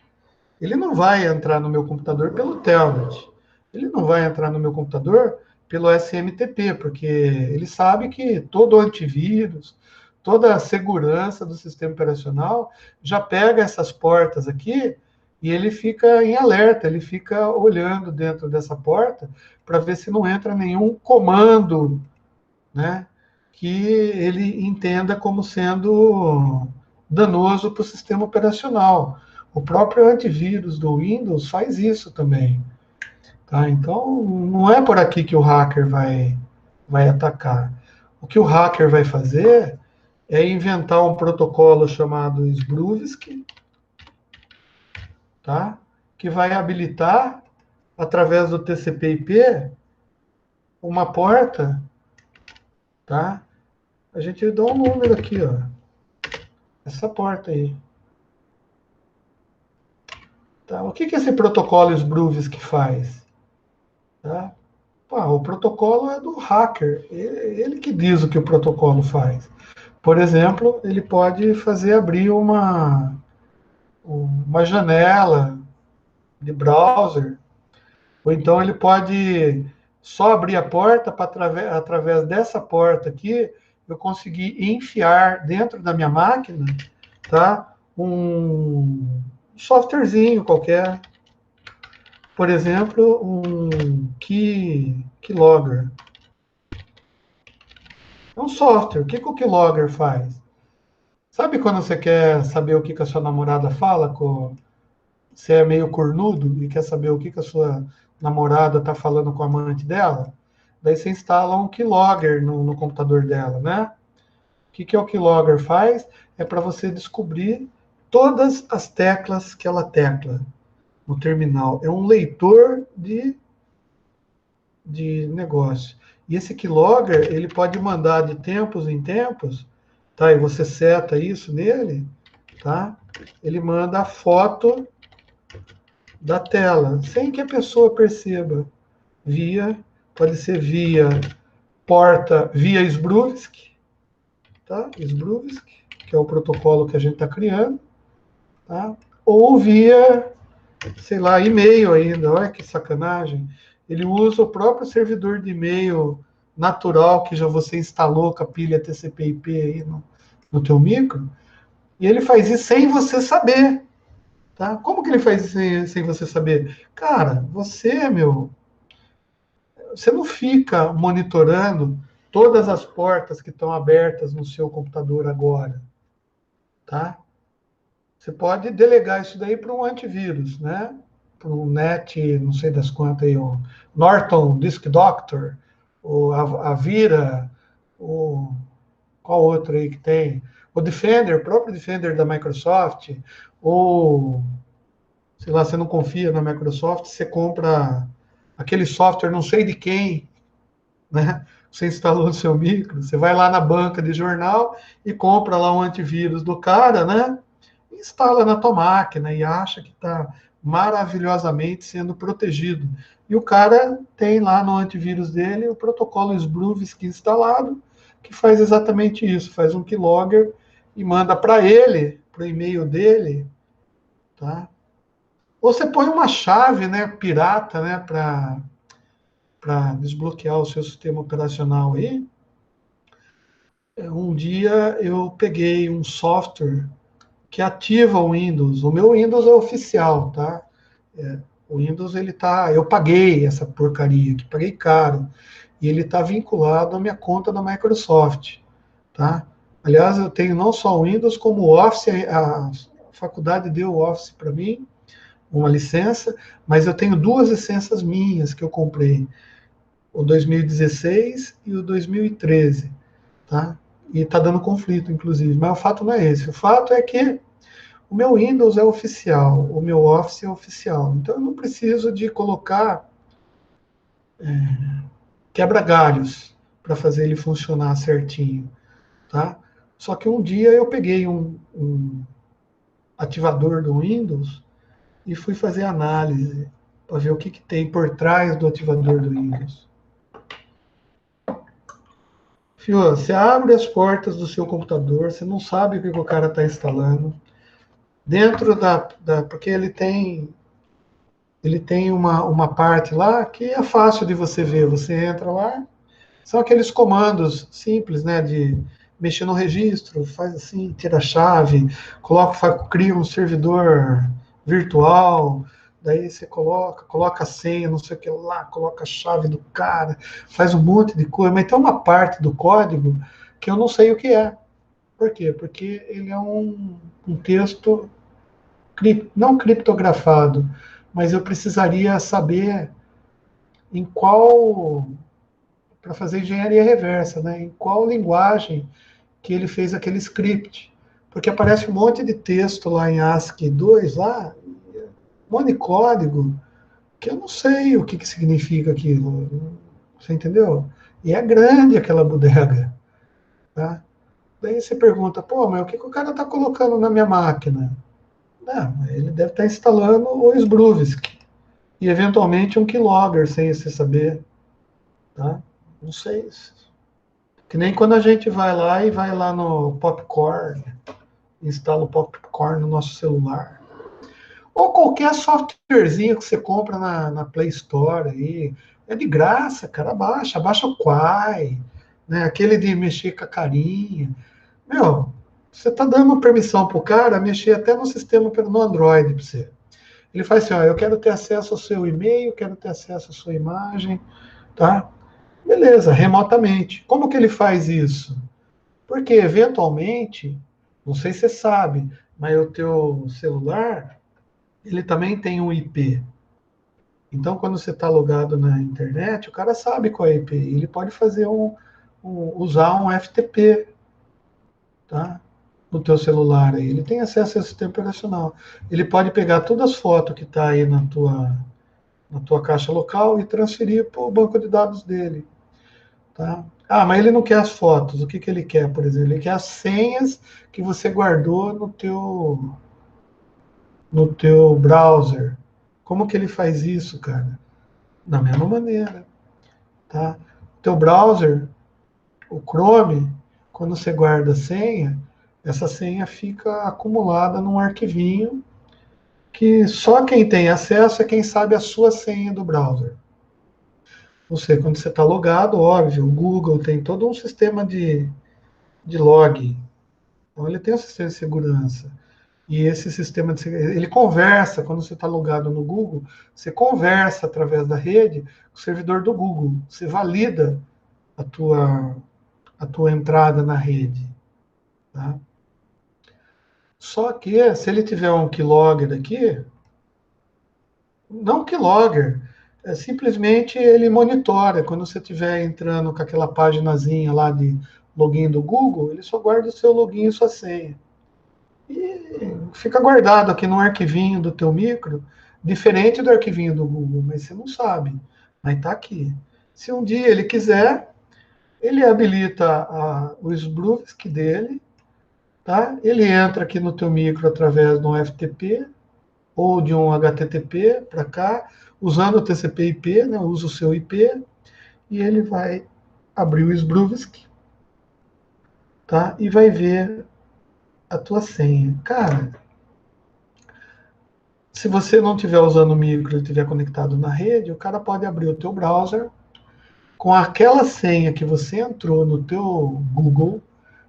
Ele não vai entrar no meu computador pelo Telnet. Ele não vai entrar no meu computador pelo SMTP, porque ele sabe que todo antivírus, toda a segurança do sistema operacional já pega essas portas aqui e ele fica em alerta, ele fica olhando dentro dessa porta para ver se não entra nenhum comando, né, que ele entenda como sendo danoso para o sistema operacional. O próprio antivírus do Windows faz isso também. Tá? Então, não é por aqui que o hacker vai atacar. O que o hacker vai fazer é inventar um protocolo chamado Sbrovski, tá? Que vai habilitar, através do TCP/IP, uma porta, tá? A gente dá um número aqui, ó. Essa porta aí. Tá? O que esse protocolo Sbrovski faz? Tá? O protocolo é do hacker. Ele que diz o que o protocolo faz. Por exemplo, ele pode fazer abrir uma janela de browser, ou então ele pode só abrir a porta para através dessa porta aqui eu conseguir enfiar dentro da minha máquina, tá? Um softwarezinho qualquer, por exemplo, um keylogger. É um software. O que o keylogger faz? Sabe quando você quer saber o que a sua namorada fala? Você é meio cornudo e quer saber o que a sua namorada está falando com a amante dela? Daí você instala um keylogger no computador dela, né? O que o keylogger faz? É para você descobrir todas as teclas que ela tecla no terminal. É um leitor de negócio. E esse keylogger, ele pode mandar de tempos em tempos, tá? E você seta isso nele, tá? Ele manda a foto da tela, sem que a pessoa perceba, pode ser via porta, via Sbrovski, tá? Sbrovski, que é o protocolo que a gente está criando, tá? Ou via, sei lá, e-mail ainda, olha que sacanagem. Ele usa o próprio servidor de e-mail natural que já você instalou com a pilha TCP/IP aí no teu micro, e ele faz isso sem você saber. Tá? Como que ele faz isso sem você saber? Cara, você não fica monitorando todas as portas que estão abertas no seu computador agora. Tá? Você pode delegar isso daí para um antivírus, né? Para um NET, não sei das quantas aí, o Norton Disk Doctor, ou a Avira, ou qual outro aí que tem? O Defender, o próprio Defender da Microsoft, ou sei lá, você não confia na Microsoft, você compra aquele software não sei de quem, né? Você instalou no seu micro, você vai lá na banca de jornal e compra lá um antivírus do cara, né? Instala na tua máquina e acha que está maravilhosamente sendo protegido. E o cara tem lá no antivírus dele o protocolo Sbrovski instalado, que faz exatamente isso, faz um keylogger e manda para ele, para o e-mail dele, tá? Ou você põe uma chave, né, pirata, né, para desbloquear o seu sistema operacional aí. Um dia eu peguei um software que ativa o Windows. O meu Windows é oficial, tá? O Windows, eu paguei essa porcaria, que paguei caro, e ele está vinculado à minha conta da Microsoft, tá? Aliás, eu tenho não só o Windows, como o Office, a faculdade deu o Office para mim, uma licença, mas eu tenho duas licenças minhas que eu comprei, o 2016 e o 2013, tá? E está dando conflito, inclusive, mas o fato não é esse. O fato é que o meu Windows é oficial, o meu Office é oficial, então eu não preciso de colocar quebra-galhos para fazer ele funcionar certinho, tá? Só que um dia eu peguei um ativador do Windows e fui fazer análise para ver o que tem por trás do ativador do Windows. Fio, você abre as portas do seu computador, você não sabe o que o cara está instalando, dentro porque ele tem uma parte lá que é fácil de você ver. Você entra lá, são aqueles comandos simples, né, de mexer no registro, faz assim, tira a chave, cria um servidor virtual, daí você coloca a senha, não sei o que lá, coloca a chave do cara, faz um monte de coisa, mas tem uma parte do código que eu não sei o que é. Por quê? Porque ele é um texto não criptografado, mas eu precisaria saber em qual, para fazer engenharia reversa, né? Em qual linguagem que ele fez aquele script. Porque aparece um monte de texto lá em ASCII 2, lá, um monte de código, que eu não sei o que significa aquilo. Você entendeu? E é grande aquela bodega. Tá? Daí você pergunta, pô, mas o que o cara está colocando na minha máquina? Não, ele deve estar instalando o Sbruvisk e eventualmente um keylogger, sem você saber. Tá? Não sei. Que nem quando a gente vai lá no Popcorn, instala o Popcorn no nosso celular. Ou qualquer softwarezinho que você compra na Play Store aí. É de graça, cara. Baixa o Quai, né? Aquele de mexer com a carinha. Meu, você tá dando permissão pro cara mexer até no sistema no Android pra você. Ele faz assim, ó, eu quero ter acesso ao seu e-mail, quero ter acesso à sua imagem, tá? Beleza, remotamente. Como que ele faz isso? Porque, eventualmente, não sei se você sabe, mas o teu celular, ele também tem um IP. Então, quando você está logado na internet, o cara sabe qual é a IP. Ele pode fazer usar um FTP, tá? No teu celular aí. Ele tem acesso ao sistema operacional. Ele pode pegar todas as fotos que está aí na tua caixa local e transferir para o banco de dados dele. Tá? Ah, mas ele não quer as fotos. O que, que ele quer, por exemplo? Ele quer as senhas que você guardou no teu browser. Como que ele faz isso, cara? Da mesma maneira. Tá? O teu browser, o Chrome, quando você guarda a senha, essa senha fica acumulada num arquivinho que só quem tem acesso é quem sabe a sua senha do browser. Ou seja, quando você está logado, óbvio, o Google tem todo um sistema de log. Então, ele tem um sistema de segurança. E esse sistema de segurança, ele conversa, quando você está logado no Google, você conversa através da rede com o servidor do Google. Você valida a tua entrada na rede. Tá? Só que, se ele tiver um keylogger aqui, não keylogger, simplesmente ele monitora. Quando você estiver entrando com aquela paginazinha lá de login do Google, ele só guarda o seu login e sua senha. E fica guardado aqui no arquivinho do teu micro, diferente do arquivinho do Google, mas você não sabe. Mas está aqui. Se um dia ele quiser, ele habilita o Sbruvisk dele, tá? Ele entra aqui no teu micro através de um FTP ou de um HTTP para cá, usando o TCP/IP, né? Usa o seu IP, e ele vai abrir o Sbruvisk, tá? E vai ver a tua senha. Cara, se você não estiver usando o micro e estiver conectado na rede, o cara pode abrir o teu browser com aquela senha que você entrou no teu Google,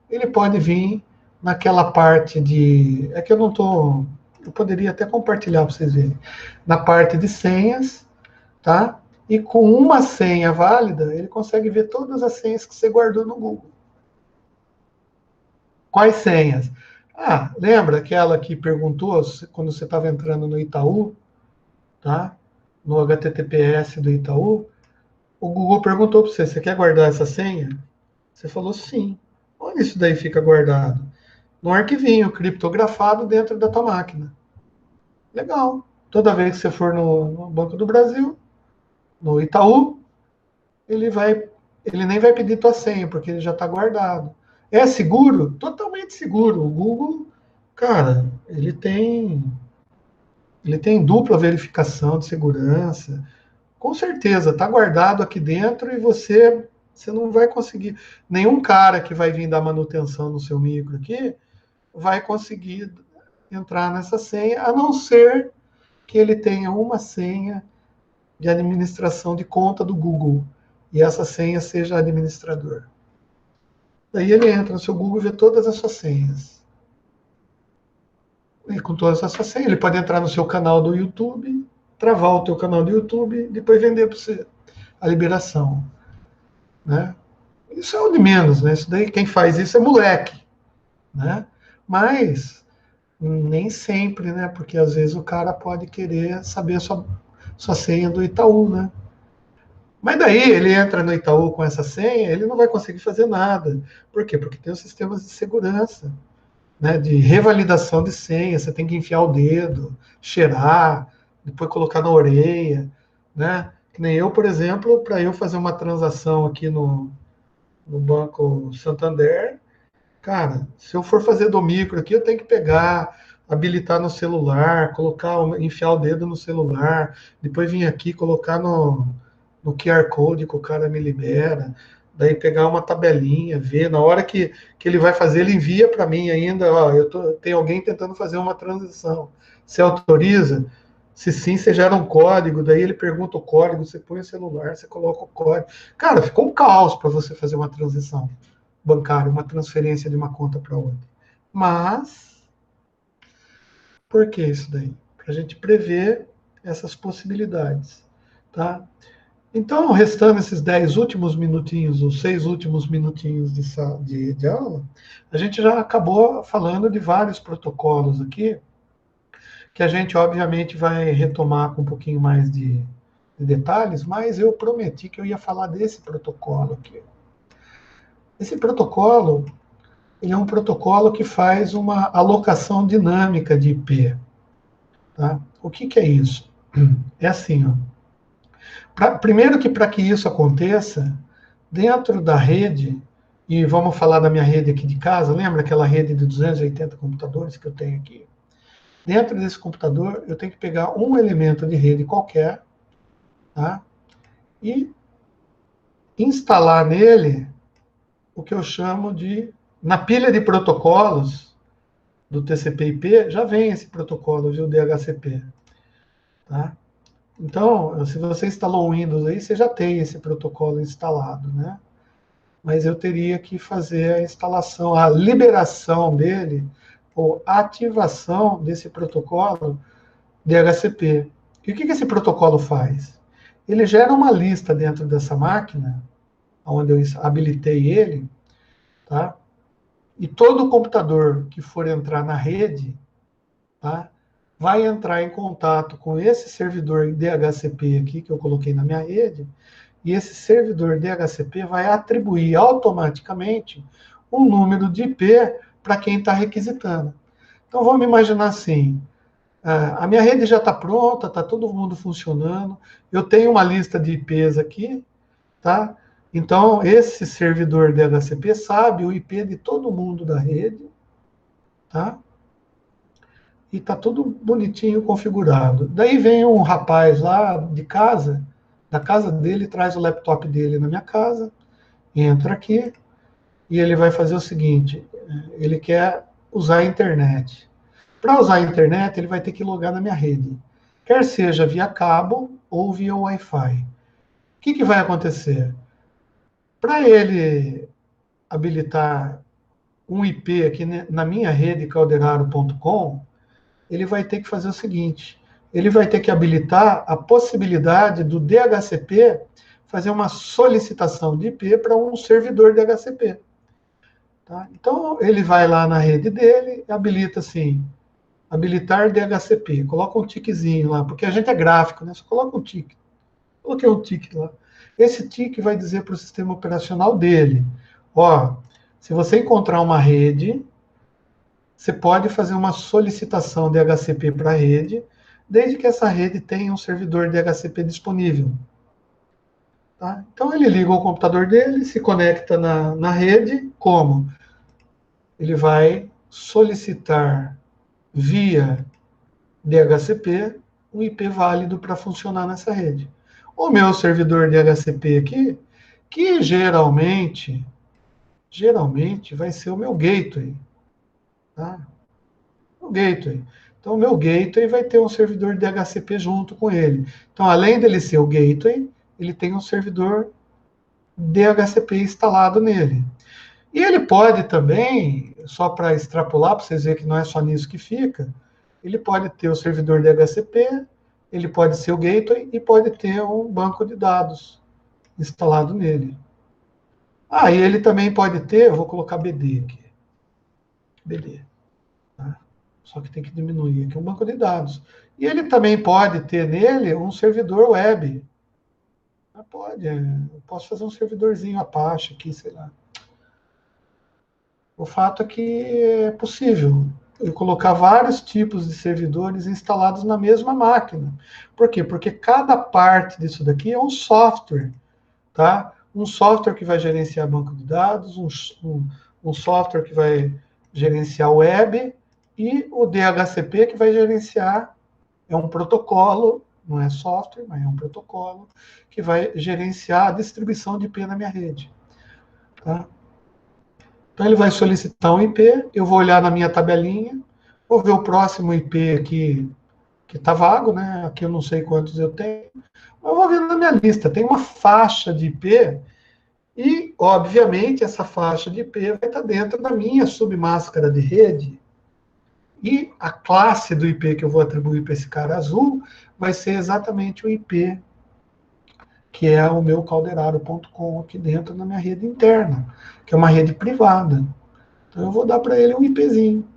ele pode vir naquela parte de... É que eu não estou... Eu poderia até compartilhar para vocês verem. Na parte de senhas, tá? E com uma senha válida, ele consegue ver todas as senhas que você guardou no Google. Quais senhas? Ah, lembra aquela que perguntou quando você estava entrando no Itaú, tá? No HTTPS do Itaú? O Google perguntou para você, você quer guardar essa senha? Você falou sim. Onde isso daí fica guardado? Num arquivinho criptografado dentro da tua máquina. Legal. Toda vez que você for no Banco do Brasil, no Itaú, ele nem vai pedir tua senha, porque ele já está guardado. É seguro? Totalmente seguro. O Google, cara, ele tem dupla verificação de segurança. Com certeza, está guardado aqui dentro e você não vai conseguir. Nenhum cara que vai vir dar manutenção no seu micro aqui vai conseguir entrar nessa senha, a não ser que ele tenha uma senha de administração de conta do Google, e essa senha seja administrador. Daí ele entra no seu Google e vê todas as suas senhas. E com todas essas senhas, ele pode entrar no seu canal do YouTube, travar o teu canal do YouTube, depois vender para você a liberação. Né? Isso é o de menos, né? Isso daí, quem faz isso é moleque. Né? Mas nem sempre, né? Porque às vezes o cara pode querer saber a sua senha do Itaú, né? Mas daí ele entra no Itaú com essa senha, ele não vai conseguir fazer nada. Por quê? Porque tem os sistemas de segurança, né? De revalidação de senha. Você tem que enfiar o dedo, cheirar, depois colocar na orelha, né? Que nem eu, por exemplo, para eu fazer uma transação aqui no Banco Santander, cara, se eu for fazer do micro aqui, eu tenho que pegar, habilitar no celular, enfiar o dedo no celular, depois vir aqui, colocar no QR Code que o cara me libera, daí pegar uma tabelinha, ver, na hora que ele vai fazer, ele envia para mim ainda, ó, tem alguém tentando fazer uma transição. Você autoriza? Se sim, você gera um código, daí ele pergunta o código, você põe o celular, você coloca o código. Cara, ficou um caos para você fazer uma transição bancária, uma transferência de uma conta para outra. Mas, por que isso daí? Para a gente prever essas possibilidades. Tá? Então, restando esses 10 últimos minutinhos, os 6 últimos minutinhos de aula, a gente já acabou falando de vários protocolos aqui, que a gente, obviamente, vai retomar com um pouquinho mais de detalhes, mas eu prometi que eu ia falar desse protocolo aqui. Esse protocolo, ele é um protocolo que faz uma alocação dinâmica de IP. Tá? O que é isso? É assim, ó. Primeiro que para que isso aconteça, dentro da rede, e vamos falar da minha rede aqui de casa, lembra aquela rede de 280 computadores que eu tenho aqui? Dentro desse computador, eu tenho que pegar um elemento de rede qualquer, tá? E instalar nele o que eu chamo de... Na pilha de protocolos do TCP/IP, já vem esse protocolo, viu, DHCP. Tá? Então, se você instalou o Windows aí, você já tem esse protocolo instalado, né? Mas eu teria que fazer a instalação, a liberação dele, ou ativação desse protocolo DHCP. E o que esse protocolo faz? Ele gera uma lista dentro dessa máquina, onde eu habilitei ele, tá? E todo computador que for entrar na rede, tá? Vai entrar em contato com esse servidor DHCP aqui, que eu coloquei na minha rede, e esse servidor DHCP vai atribuir automaticamente um número de IP para quem está requisitando. Então, vamos imaginar assim, a minha rede já está pronta, está todo mundo funcionando, eu tenho uma lista de IPs aqui, tá? Então, esse servidor DHCP sabe o IP de todo mundo da rede, tá? E está tudo bonitinho configurado. Daí vem um rapaz lá de casa, da casa dele, traz o laptop dele na minha casa, entra aqui, e ele vai fazer o seguinte, ele quer usar a internet. Para usar a internet, ele vai ter que logar na minha rede, quer seja via cabo ou via Wi-Fi. O que vai acontecer? Para ele habilitar um IP aqui na minha rede, calderaro.com, ele vai ter que fazer o seguinte, ele vai ter que habilitar a possibilidade do DHCP fazer uma solicitação de IP para um servidor DHCP. Tá? Então, ele vai lá na rede dele, habilita assim, habilitar DHCP, coloca um tiquezinho lá, porque a gente é gráfico, né? Só coloca um tique. Coloquei um tique lá. Esse tique vai dizer para o sistema operacional dele, ó, se você encontrar uma rede, você pode fazer uma solicitação de DHCP para a rede, desde que essa rede tenha um servidor DHCP disponível. Tá? Então, ele liga o computador dele, se conecta na rede, como? Ele vai solicitar via DHCP um IP válido para funcionar nessa rede. O meu servidor DHCP aqui, que geralmente vai ser o meu gateway. Tá? o gateway. Então, o meu gateway vai ter um servidor DHCP junto com ele. Então, além dele ser o gateway, ele tem um servidor DHCP instalado nele. E ele pode também, só para extrapolar, para vocês verem que não é só nisso que fica, ele pode ter o servidor DHCP, ele pode ser o gateway e pode ter um banco de dados instalado nele. Ah, e ele também pode ter, eu vou colocar BD aqui. BD. Tá? Só que tem que diminuir aqui um banco de dados. E ele também pode ter nele um servidor web. Ah, pode, eu posso fazer um servidorzinho Apache aqui, sei lá. O fato é que é possível eu colocar vários tipos de servidores instalados na mesma máquina. Por quê? Porque cada parte disso daqui é um software, tá? Um software que vai gerenciar banco de dados, um software que vai gerenciar web e o DHCP que vai gerenciar, é um protocolo, não é software, mas é um protocolo que vai gerenciar a distribuição de IP na minha rede, tá? Então, ele vai solicitar um IP, eu vou olhar na minha tabelinha, vou ver o próximo IP aqui, que está vago, né? Aqui eu não sei quantos eu tenho, mas eu vou ver na minha lista, tem uma faixa de IP, e, obviamente, essa faixa de IP vai estar dentro da minha submáscara de rede, e a classe do IP que eu vou atribuir para esse cara azul vai ser exatamente o IP que é o meu calderaro.com aqui dentro na minha rede interna, que é uma rede privada. Então, eu vou dar para ele um IPzinho.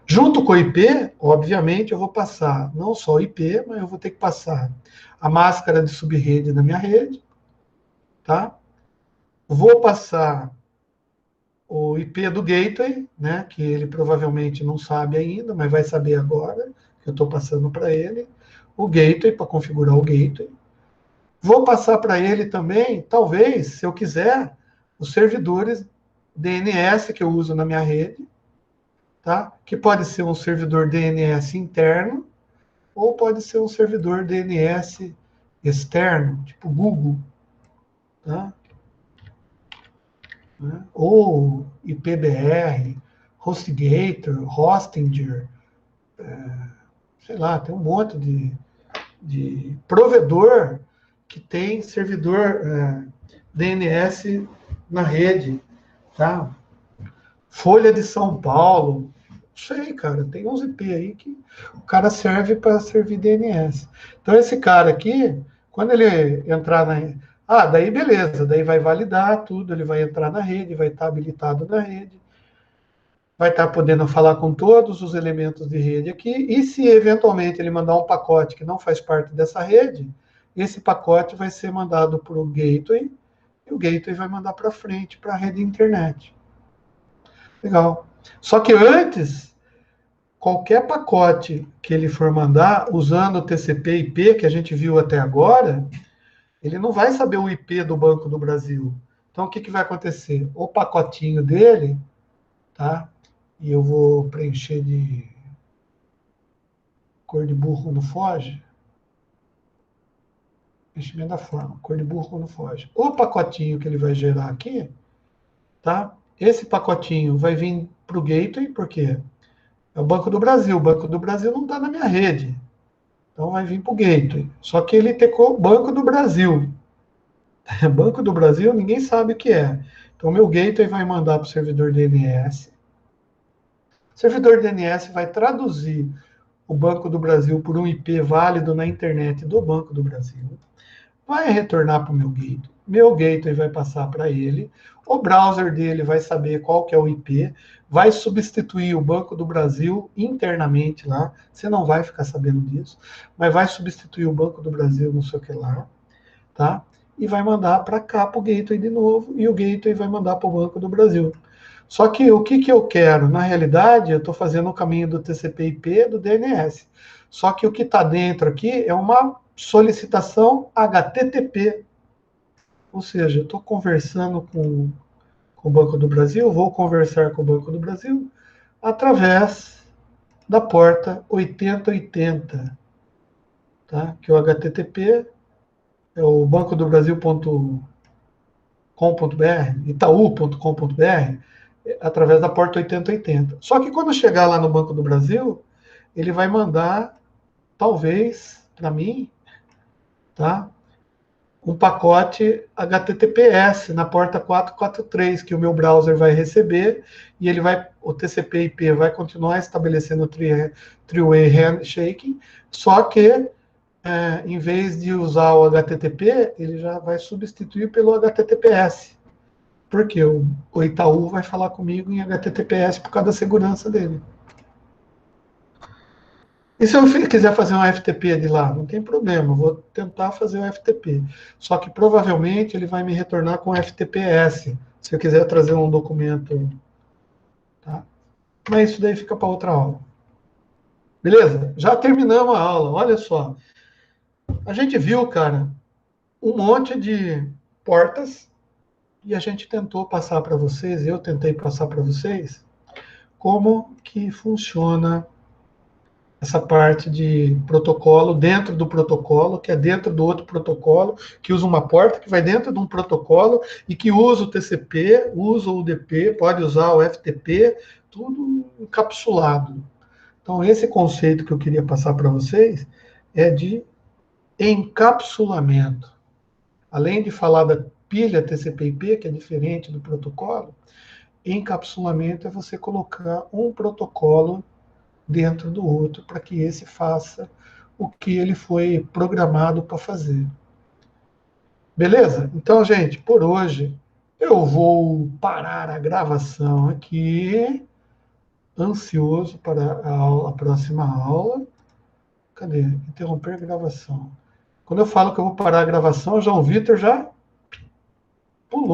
Junto com o IP, obviamente, eu vou passar não só o IP, mas eu vou ter que passar a máscara de subrede na minha rede, tá? Vou passar o IP do gateway, né, que ele provavelmente não sabe ainda, mas vai saber agora, que eu estou passando para ele, o gateway, para configurar o gateway. Vou passar para ele também, talvez, se eu quiser, os servidores DNS que eu uso na minha rede, tá? Que pode ser um servidor DNS interno, ou pode ser um servidor DNS externo, tipo Google, tá? Né? Ou IPBR, HostGator, Hostinger, sei lá, tem um monte de provedor que tem servidor DNS na rede, tá? Folha de São Paulo, não sei, cara, tem uns IP aí que o cara serve para servir DNS. Então, esse cara aqui, quando ele entrar na... Ah, daí beleza, daí vai validar tudo, ele vai entrar na rede, vai estar habilitado na rede, vai estar podendo falar com todos os elementos de rede aqui, e se eventualmente ele mandar um pacote que não faz parte dessa rede, esse pacote vai ser mandado para o gateway, e o gateway vai mandar para frente, para a rede internet. Legal. Só que antes, qualquer pacote que ele for mandar, usando o TCP/IP, que a gente viu até agora, ele não vai saber o IP do Banco do Brasil. Então, o que vai acontecer? O pacotinho dele, tá? E eu vou preencher de cor de burro não foge. Preenchimento da forma, cor de burro não foge. O pacotinho que ele vai gerar aqui, tá? Esse pacotinho vai vir para o gateway, porque é o Banco do Brasil. O Banco do Brasil não está na minha rede. Então vai vir para o gateway. Só que ele tecou Banco do Brasil. Banco do Brasil, ninguém sabe o que é. Então, o meu gateway vai mandar para o servidor DNS. O servidor DNS vai traduzir o Banco do Brasil por um IP válido na internet do Banco do Brasil. Vai retornar para o meu gateway. Meu gateway vai passar para ele. O browser dele vai saber qual que é o IP. Vai substituir o Banco do Brasil internamente lá. Você não vai ficar sabendo disso. Mas vai substituir o Banco do Brasil, não sei o que lá. Tá? E vai mandar para cá, para o gateway de novo, e o gateway vai mandar para o Banco do Brasil. Só que o que eu quero? Na realidade, eu estou fazendo o caminho do TCP/IP do DNS. Só que o que está dentro aqui é uma solicitação HTTP. Ou seja, eu estou conversando com o Banco do Brasil, vou conversar com o Banco do Brasil através da porta 8080, tá? Que o HTTP é o bancodobrasil.com.br, itaú.com.br, através da porta 8080. Só que quando chegar lá no Banco do Brasil, ele vai mandar, talvez, para mim, tá? Um pacote HTTPS na porta 443 que o meu browser vai receber e o TCP/IP vai continuar estabelecendo o three-way handshaking, só que em vez de usar o HTTP, ele já vai substituir pelo HTTPS, porque o Itaú vai falar comigo em HTTPS por causa da segurança dele. E se eu quiser fazer um FTP de lá? Não tem problema, eu vou tentar fazer um FTP. Só que provavelmente ele vai me retornar com FTPS, se eu quiser trazer um documento. Tá? Mas isso daí fica para outra aula. Beleza? Já terminamos a aula, olha só. A gente viu, cara, um monte de portas e a gente tentou passar para vocês, eu tentei passar para vocês, como que funciona essa parte de protocolo dentro do protocolo, que é dentro do outro protocolo, que usa uma porta que vai dentro de um protocolo e que usa o TCP, usa o UDP, pode usar o FTP, tudo encapsulado. Então, esse conceito que eu queria passar para vocês é de encapsulamento. Além de falar da pilha TCP/IP, que é diferente do protocolo, encapsulamento é você colocar um protocolo dentro do outro para que esse faça o que ele foi programado para fazer. Beleza? Então, gente, por hoje eu vou parar a gravação aqui, ansioso para a próxima aula. Cadê? Interromper a gravação. Quando eu falo que eu vou parar a gravação, o João Vitor já pulou.